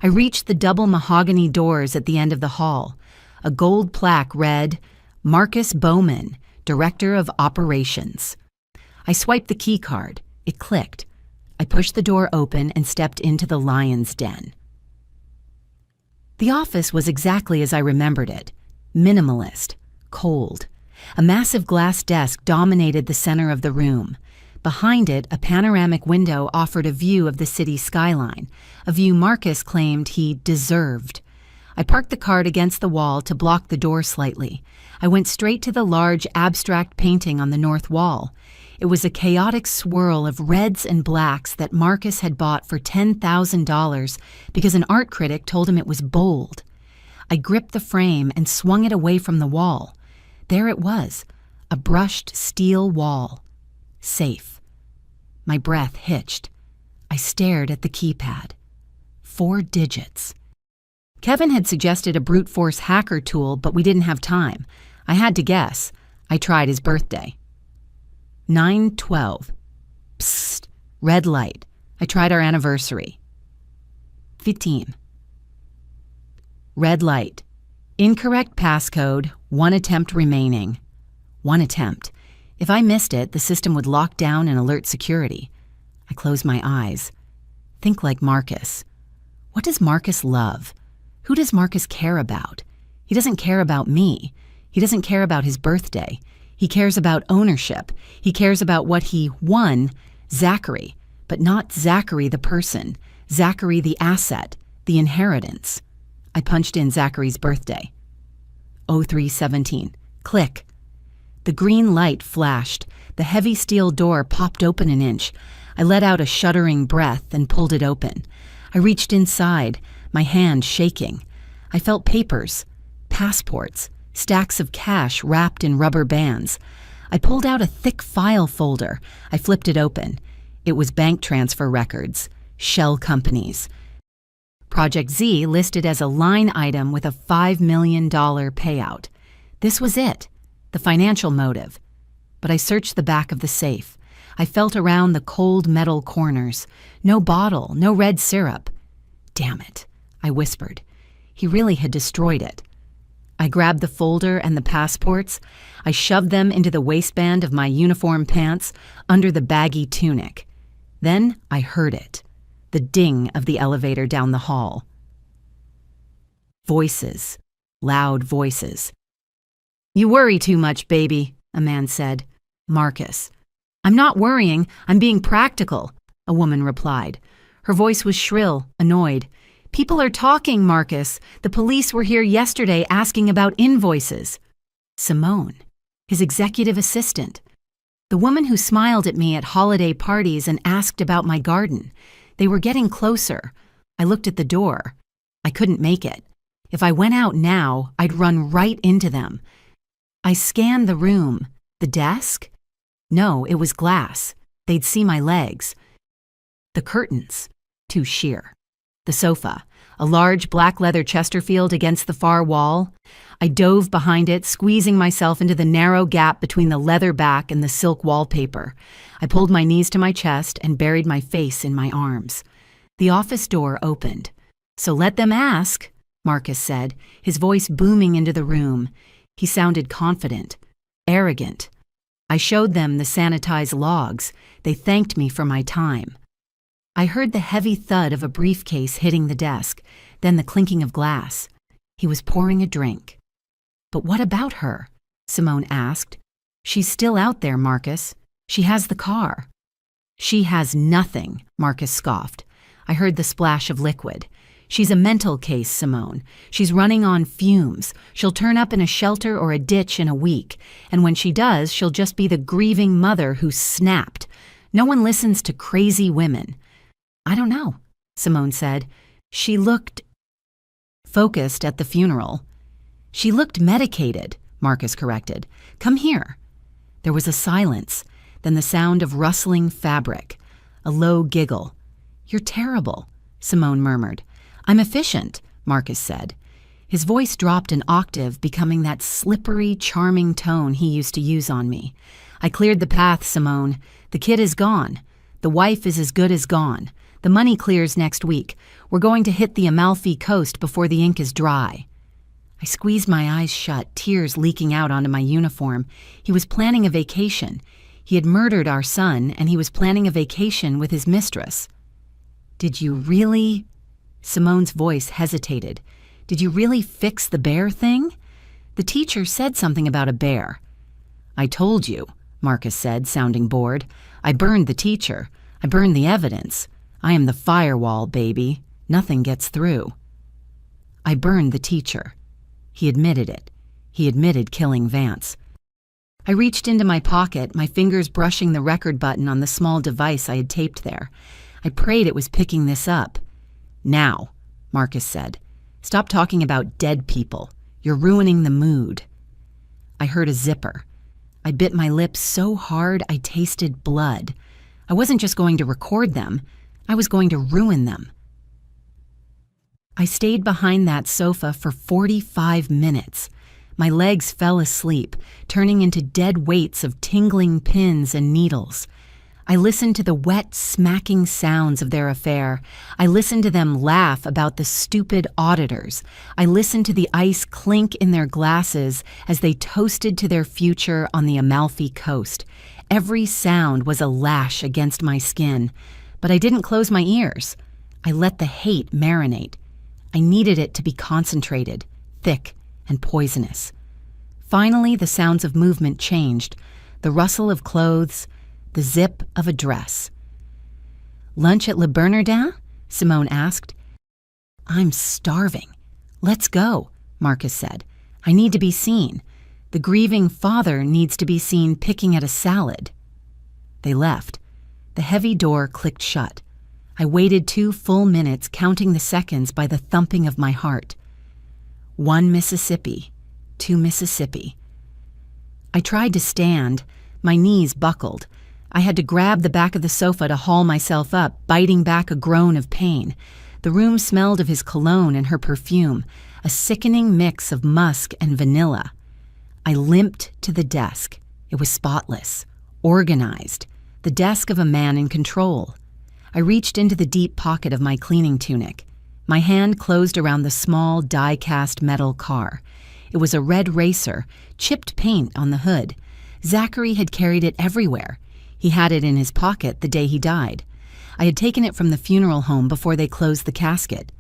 I reached the double mahogany doors at the end of the hall. A gold plaque read, "Marcus Bowman, Director of Operations." I swiped the key card. It clicked. I pushed the door open and stepped into the lion's den. The office was exactly as I remembered it. Minimalist. Cold. A massive glass desk dominated the center of the room. Behind it, a panoramic window offered a view of the city skyline, a view Marcus claimed he deserved. I parked the cart against the wall to block the door slightly. I went straight to the large abstract painting on the north wall. It was a chaotic swirl of reds and blacks that Marcus had bought for $10,000 because an art critic told him it was bold. I gripped the frame and swung it away from the wall. There it was, a brushed steel wall. Safe. My breath hitched. I stared at the keypad. 4 digits. Kevin had suggested a brute force hacker tool, but we didn't have time. I had to guess. I tried his birthday. 9/12. Psst. Red light. I tried our anniversary. 15. Red light. Incorrect passcode. 1 attempt remaining. 1 attempt. If I missed it, the system would lock down and alert security. I closed my eyes. Think like Marcus. What does Marcus love? Who does Marcus care about? He doesn't care about me. He doesn't care about his birthday. He cares about ownership. He cares about what he won, Zachary, but not Zachary the person, Zachary the asset, the inheritance. I punched in Zachary's birthday. 0317. Click. The green light flashed. The heavy steel door popped open an inch. I let out a shuddering breath and pulled it open. I reached inside, my hand shaking. I felt papers, passports, stacks of cash wrapped in rubber bands. I pulled out a thick file folder. I flipped it open. It was bank transfer records, shell companies. Project Z listed as a line item with a $5 million payout. This was it, the financial motive. But I searched the back of the safe. I felt around the cold metal corners. No bottle, no red syrup. Damn it, I whispered. He really had destroyed it. I grabbed the folder and the passports. I shoved them into the waistband of my uniform pants under the baggy tunic. Then I heard it, the ding of the elevator down the hall. Voices, loud voices. "You worry too much, baby," a man said. Marcus. "I'm not worrying, I'm being practical," a woman replied. Her voice was shrill, annoyed. People are talking, Marcus. The police were here yesterday asking about invoices. Simone, his executive assistant. The woman who smiled at me at holiday parties and asked about my garden. They were getting closer. I looked at the door. I couldn't make it. If I went out now, I'd run right into them. I scanned the room. The desk? No, it was glass. They'd see my legs. The curtains, too sheer. The sofa, a large black leather Chesterfield against the far wall. I dove behind it, squeezing myself into the narrow gap between the leather back and the silk wallpaper. I pulled my knees to my chest and buried my face in my arms. The office door opened. "So let them ask," Marcus said, his voice booming into the room. He sounded confident, arrogant. I showed them the sanitized logs. They thanked me for my time. I heard the heavy thud of a briefcase hitting the desk, then the clinking of glass. He was pouring a drink. "But what about her?" Simone asked. "She's still out there, Marcus. She has the car." "She has nothing," Marcus scoffed. I heard the splash of liquid. "She's a mental case, Simone. She's running on fumes. She'll turn up in a shelter or a ditch in a week, and when she does, she'll just be the grieving mother who snapped. No one listens to crazy women." "I don't know," Simone said. "She looked focused at the funeral." "She looked medicated," Marcus corrected. "Come here." There was a silence, then the sound of rustling fabric. A low giggle. "You're terrible," Simone murmured. "I'm efficient," Marcus said. His voice dropped an octave, becoming that slippery, charming tone he used to use on me. "I cleared the path, Simone. The kid is gone. The wife is as good as gone. The money clears next week. We're going to hit the Amalfi Coast before the ink is dry." I squeezed my eyes shut, tears leaking out onto my uniform. He was planning a vacation. He had murdered our son, and he was planning a vacation with his mistress. "Did you really?" Simone's voice hesitated. "Did you really fix the bear thing? The teacher said something about a bear." "I told you," Marcus said, sounding bored. "I burned the teacher. I burned the evidence. I am the firewall, baby. Nothing gets through." "I burned the teacher." He admitted it. He admitted killing Vance. I reached into my pocket, my fingers brushing the record button on the small device I had taped there. I prayed it was picking this up. "Now," Marcus said. "Stop talking about dead people. You're ruining the mood." I heard a zipper. I bit my lips so hard I tasted blood. I wasn't just going to record them. I was going to ruin them. I stayed behind that sofa for 45 minutes. My legs fell asleep, turning into dead weights of tingling pins and needles. I listened to the wet, smacking sounds of their affair. I listened to them laugh about the stupid auditors. I listened to the ice clink in their glasses as they toasted to their future on the Amalfi Coast. Every sound was a lash against my skin. But I didn't close my ears. I let the hate marinate. I needed it to be concentrated, thick, and poisonous. Finally, the sounds of movement changed, the rustle of clothes, the zip of a dress. "Lunch at Le Bernardin?" Simone asked. "I'm starving." "Let's go," Marcus said. "I need to be seen. The grieving father needs to be seen picking at a salad." They left. The heavy door clicked shut. I waited 2 full minutes, counting the seconds by the thumping of my heart. 1 Mississippi, 2 Mississippi. I tried to stand. My knees buckled. I had to grab the back of the sofa to haul myself up, biting back a groan of pain. The room smelled of his cologne and her perfume, a sickening mix of musk and vanilla. I limped to the desk. It was spotless, organized, the desk of a man in control. I reached into the deep pocket of my cleaning tunic. My hand closed around the small, die-cast metal car. It was a red racer, chipped paint on the hood. Zachary had carried it everywhere. He had it in his pocket the day he died. I had taken it from the funeral home before they closed the casket.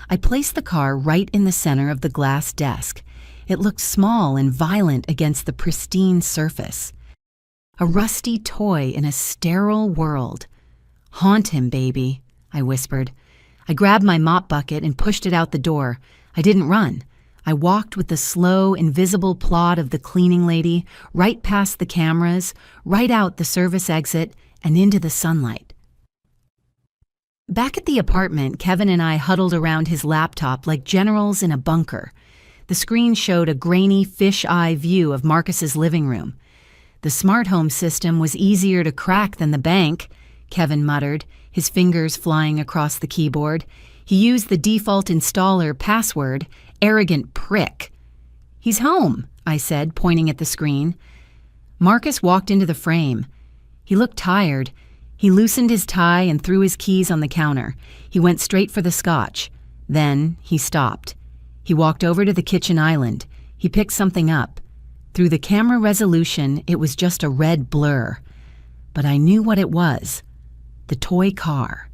I placed the car right in the center of the glass desk. It looked small and violent against the pristine surface. A rusty toy in a sterile world. "Haunt him, baby," I whispered. I grabbed my mop bucket and pushed it out the door. I didn't run. I walked with the slow, invisible plod of the cleaning lady, right past the cameras, right out the service exit, and into the sunlight. Back at the apartment, Kevin and I huddled around his laptop like generals in a bunker. The screen showed a grainy fish-eye view of Marcus's living room. The smart home system was easier to crack than the bank, Kevin muttered, his fingers flying across the keyboard. He used the default installer password, arrogant prick. "He's home," I said, pointing at the screen. Marcus walked into the frame. He looked tired. He loosened his tie and threw his keys on the counter. He went straight for the scotch. Then he stopped. He walked over to the kitchen island. He picked something up. Through the camera resolution, it was just a red blur. But I knew what it was. The toy car.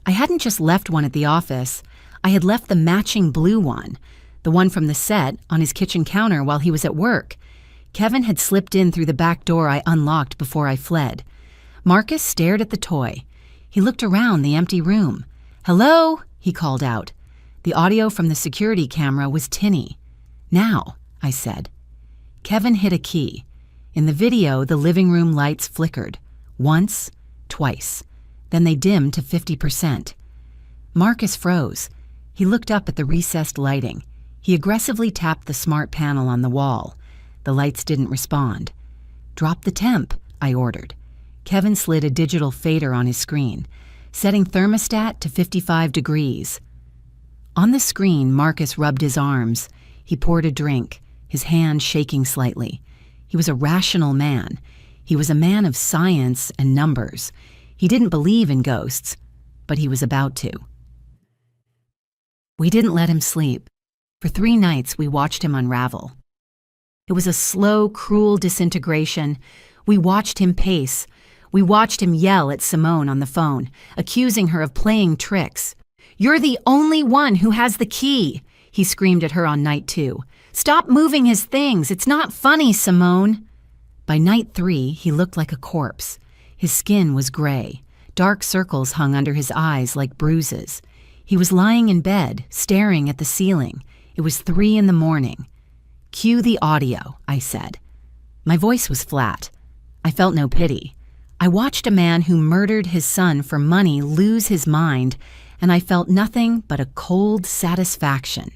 I hadn't just left one at the office. I had left the matching blue one, the one from the set, on his kitchen counter while he was at work. Kevin had slipped in through the back door I unlocked before I fled. Marcus stared at the toy. He looked around the empty room. "Hello?" he called out. The audio from the security camera was tinny. "Now," I said. Kevin hit a key. In the video, the living room lights flickered. Once, twice. Then they dimmed to 50%. Marcus froze. He looked up at the recessed lighting. He aggressively tapped the smart panel on the wall. The lights didn't respond. "Drop the temp," I ordered. Kevin slid a digital fader on his screen, setting thermostat to 55 degrees. On the screen, Marcus rubbed his arms. He poured a drink, his hand shaking slightly. He was a rational man. He was a man of science and numbers. He didn't believe in ghosts, but he was about to. We didn't let him sleep. For 3 nights, we watched him unravel. It was a slow, cruel disintegration. We watched him pace. We watched him yell at Simone on the phone, accusing her of playing tricks. "You're the only one who has the key," he screamed at her on night 2. "Stop moving his things. It's not funny, Simone." By night 3, he looked like a corpse. His skin was gray. Dark circles hung under his eyes like bruises. He was lying in bed, staring at the ceiling. It was 3 in the morning. "Cue the audio," I said. My voice was flat. I felt no pity. I watched a man who murdered his son for money lose his mind, and I felt nothing but a cold satisfaction.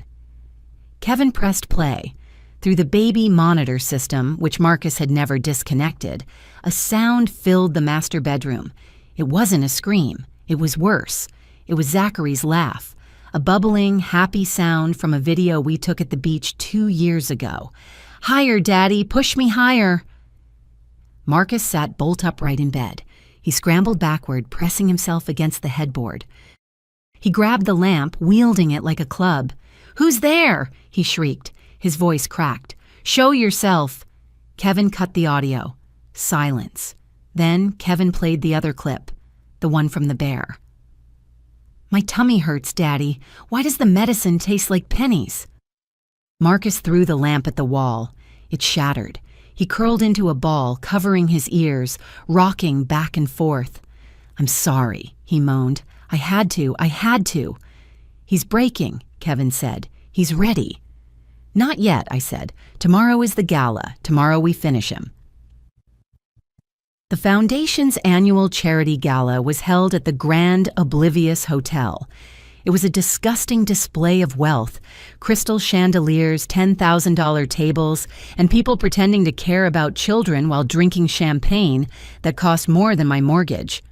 Kevin pressed play. Through the baby monitor system, which Marcus had never disconnected, a sound filled the master bedroom. It wasn't a scream. It was worse. It was Zachary's laugh, a bubbling, happy sound from a video we took at the beach 2 years ago. "Higher, Daddy, push me higher." Marcus sat bolt upright in bed. He scrambled backward, pressing himself against the headboard. He grabbed the lamp, wielding it like a club. "Who's there?" he shrieked. His voice cracked. "Show yourself." Kevin cut the audio. Silence. Then Kevin played the other clip, the one from the bear. "My tummy hurts, Daddy. Why does the medicine taste like pennies?" Marcus threw the lamp at the wall. It shattered. He curled into a ball, covering his ears, rocking back and forth. "I'm sorry," he moaned. I had to. "He's breaking," Kevin said. "He's ready." "Not yet," I said. "Tomorrow is the gala. Tomorrow we finish him." The Foundation's annual charity gala was held at the Grand Oblivious Hotel. It was a disgusting display of wealth, crystal chandeliers, $10,000 tables, and people pretending to care about children while drinking champagne that cost more than my mortgage.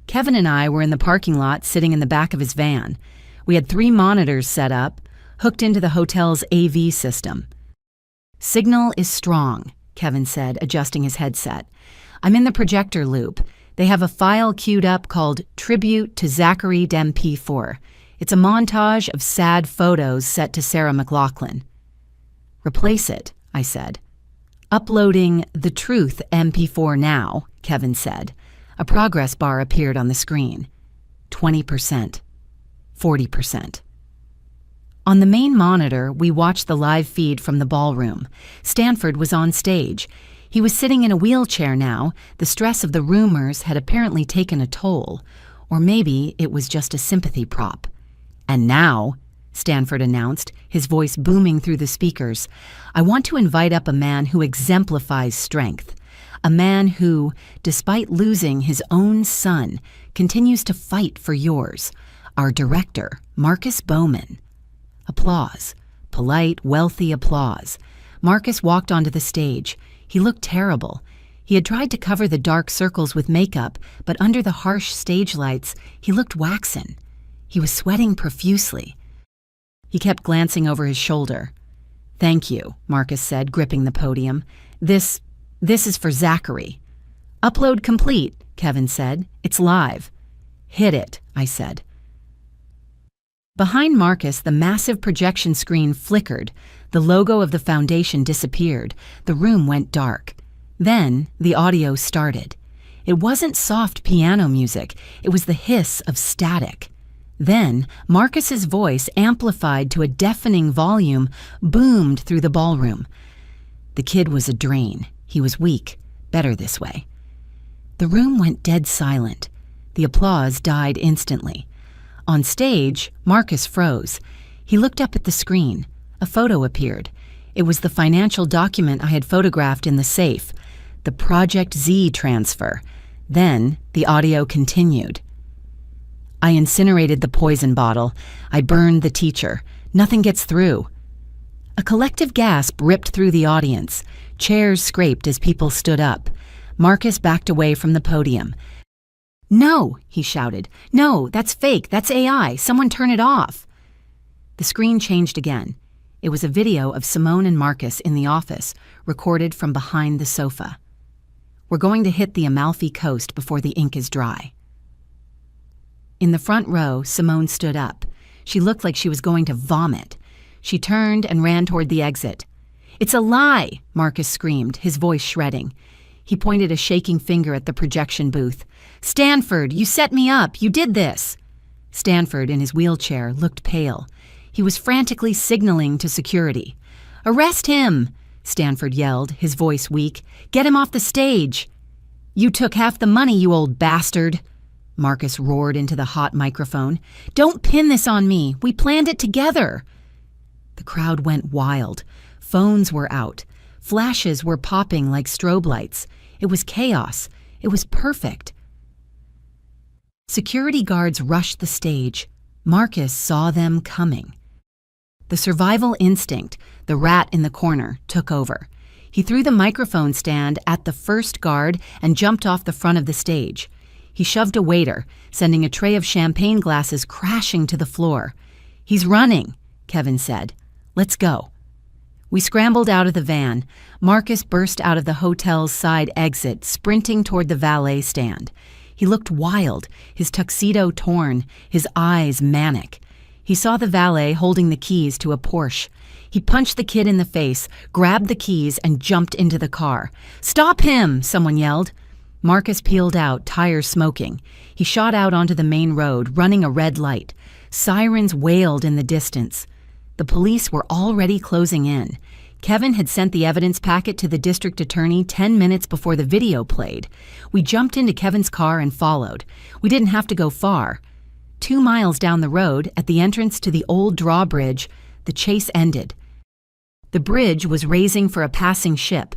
Kevin and I were in the parking lot sitting in the back of his van. We had 3 monitors set up, hooked into the hotel's AV system. "Signal is strong," Kevin said, adjusting his headset. "I'm in the projector loop. They have a file queued up called Tribute to Zachary MP4. It's a montage of sad photos set to Sarah McLachlan." "Replace it," I said. "Uploading The Truth MP4 now," Kevin said. A progress bar appeared on the screen. 20%. 40%. On the main monitor, we watched the live feed from the ballroom. Stanford was on stage. He was sitting in a wheelchair now. The stress of the rumors had apparently taken a toll. Or maybe it was just a sympathy prop. "And now," Stanford announced, his voice booming through the speakers, "I want to invite up a man who exemplifies strength. A man who, despite losing his own son, continues to fight for yours. Our director, Marcus Bowman." Applause. Polite, wealthy applause. Marcus walked onto the stage. He looked terrible. He had tried to cover the dark circles with makeup, but under the harsh stage lights, he looked waxen. He was sweating profusely. He kept glancing over his shoulder. "Thank you," Marcus said, gripping the podium. This is for Zachary." "Upload complete," Kevin said. "It's live." "Hit it," I said. Behind Marcus, the massive projection screen flickered. The logo of the foundation disappeared. The room went dark. Then the audio started. It wasn't soft piano music. It was the hiss of static. Then Marcus's voice, amplified to a deafening volume, boomed through the ballroom. The kid was a drain. He was weak. Better this way. The room went dead silent. The applause died instantly. On stage, Marcus froze. He looked up at the screen. A photo appeared. It was the financial document I had photographed in the safe. The Project Z transfer. Then the audio continued. "I incinerated the poison bottle. I burned the teacher. Nothing gets through." A collective gasp ripped through the audience. Chairs scraped as people stood up. Marcus backed away from the podium. "No," he shouted. "No, that's fake. That's AI. Someone turn it off." The screen changed again. It was a video of Simone and Marcus in the office, recorded from behind the sofa. "We're going to hit the Amalfi Coast before the ink is dry." In the front row, Simone stood up. She looked like she was going to vomit. She turned and ran toward the exit. "It's a lie!" Marcus screamed, his voice shredding. He pointed a shaking finger at the projection booth. "Stanford, you set me up! You did this!" Stanford, in his wheelchair, looked pale. He was frantically signaling to security. "Arrest him!" Stanford yelled, his voice weak. "Get him off the stage!" "You took half the money, you old bastard!" Marcus roared into the hot microphone. "Don't pin this on me! We planned it together!" The crowd went wild. Phones were out. Flashes were popping like strobe lights. It was chaos. It was perfect. Security guards rushed the stage. Marcus saw them coming. The survival instinct, the rat in the corner, took over. He threw the microphone stand at the first guard and jumped off the front of the stage. He shoved a waiter, sending a tray of champagne glasses crashing to the floor. "He's running," Kevin said. "Let's go." We scrambled out of the van. Marcus burst out of the hotel's side exit, sprinting toward the valet stand. He looked wild, his tuxedo torn, his eyes manic. He saw the valet holding the keys to a Porsche. He punched the kid in the face, grabbed the keys, and jumped into the car. "Stop him!" someone yelled. Marcus peeled out, tires smoking. He shot out onto the main road, running a red light. Sirens wailed in the distance. The police were already closing in. Kevin had sent the evidence packet to the district attorney 10 minutes before the video played. We jumped into Kevin's car and followed. We didn't have to go far. 2 miles down the road, at the entrance to the old drawbridge, the chase ended. The bridge was raising for a passing ship.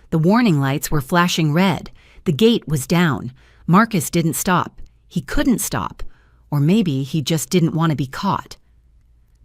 The warning lights were flashing red. The gate was down. Marcus didn't stop. He couldn't stop. Or maybe he just didn't want to be caught.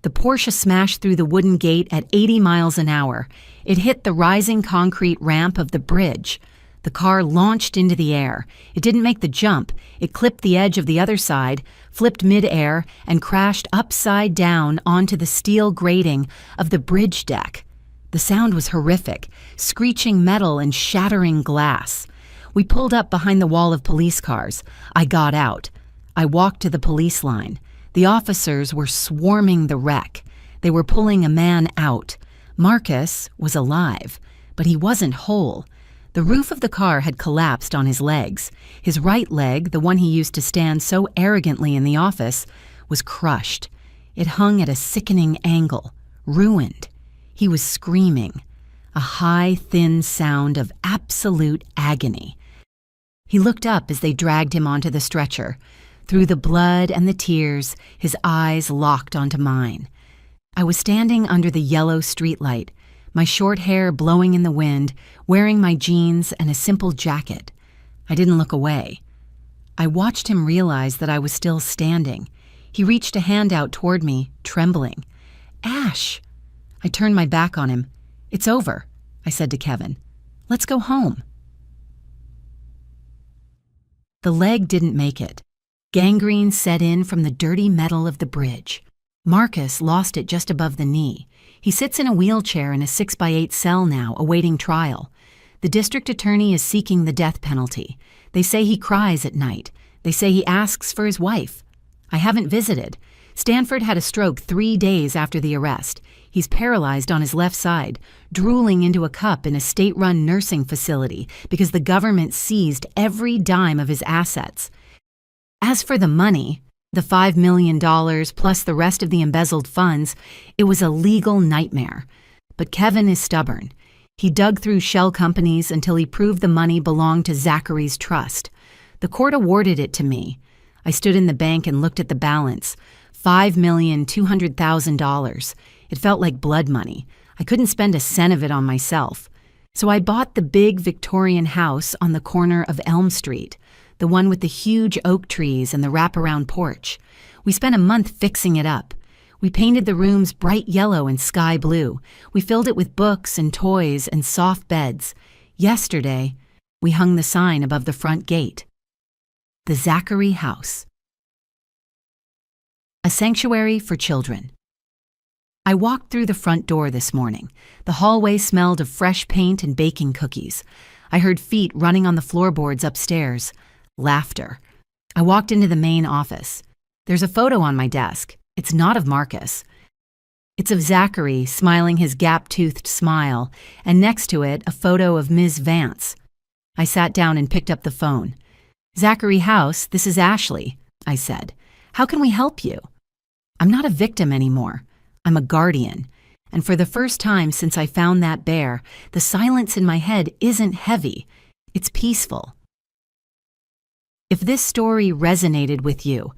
The Porsche smashed through the wooden gate at 80 miles an hour. It hit the rising concrete ramp of the bridge. The car launched into the air. It didn't make the jump. It clipped the edge of the other side, flipped mid-air, and crashed upside down onto the steel grating of the bridge deck. The sound was horrific, screeching metal and shattering glass. We pulled up behind the wall of police cars. I got out. I walked to the police line. The officers were swarming the wreck. They were pulling a man out. Marcus was alive, but he wasn't whole. The roof of the car had collapsed on his legs. His right leg, the one he used to stand so arrogantly in the office, was crushed. It hung at a sickening angle, ruined. He was screaming, a high, thin sound of absolute agony. He looked up as they dragged him onto the stretcher. Through the blood and the tears, his eyes locked onto mine. I was standing under the yellow streetlight, my short hair blowing in the wind, wearing my jeans and a simple jacket. I didn't look away. I watched him realize that I was still standing. He reached a hand out toward me, trembling. "Ash!" I turned my back on him. "It's over," I said to Kevin. "Let's go home." The leg didn't make it. Gangrene set in from the dirty metal of the bridge. Marcus lost it just above the knee. He sits in a wheelchair in a 6x8 cell now, awaiting trial. The district attorney is seeking the death penalty. They say he cries at night. They say he asks for his wife. I haven't visited. Stanford had a stroke 3 days after the arrest. He's paralyzed on his left side, drooling into a cup in a state-run nursing facility because the government seized every dime of his assets. As for the money, the $5 million plus the rest of the embezzled funds, it was a legal nightmare. But Kevin is stubborn. He dug through shell companies until he proved the money belonged to Zachary's trust. The court awarded it to me. I stood in the bank and looked at the balance, $5,200,000. It felt like blood money. I couldn't spend a cent of it on myself. So I bought the big Victorian house on the corner of Elm Street, the one with the huge oak trees and the wraparound porch. We spent a month fixing it up. We painted the rooms bright yellow and sky blue. We filled it with books and toys and soft beds. Yesterday, we hung the sign above the front gate. The Zachary House. A sanctuary for children. I walked through the front door this morning. The hallway smelled of fresh paint and baking cookies. I heard feet running on the floorboards upstairs. Laughter. I walked into the main office. There's a photo on my desk. It's not of Marcus. It's of Zachary smiling his gap-toothed smile, and next to it, a photo of Ms. Vance. I sat down and picked up the phone. "Zachary House, this is Ashley," I said. "How can we help you?" I'm not a victim anymore. I'm a guardian. And for the first time since I found that bear, the silence in my head isn't heavy. It's peaceful. If this story resonated with you,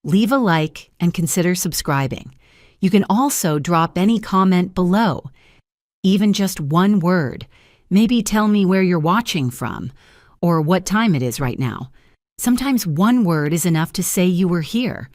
leave a like and consider subscribing. You can also drop any comment below, even just one word. Maybe tell me where you're watching from or what time it is right now. Sometimes one word is enough to say you were here.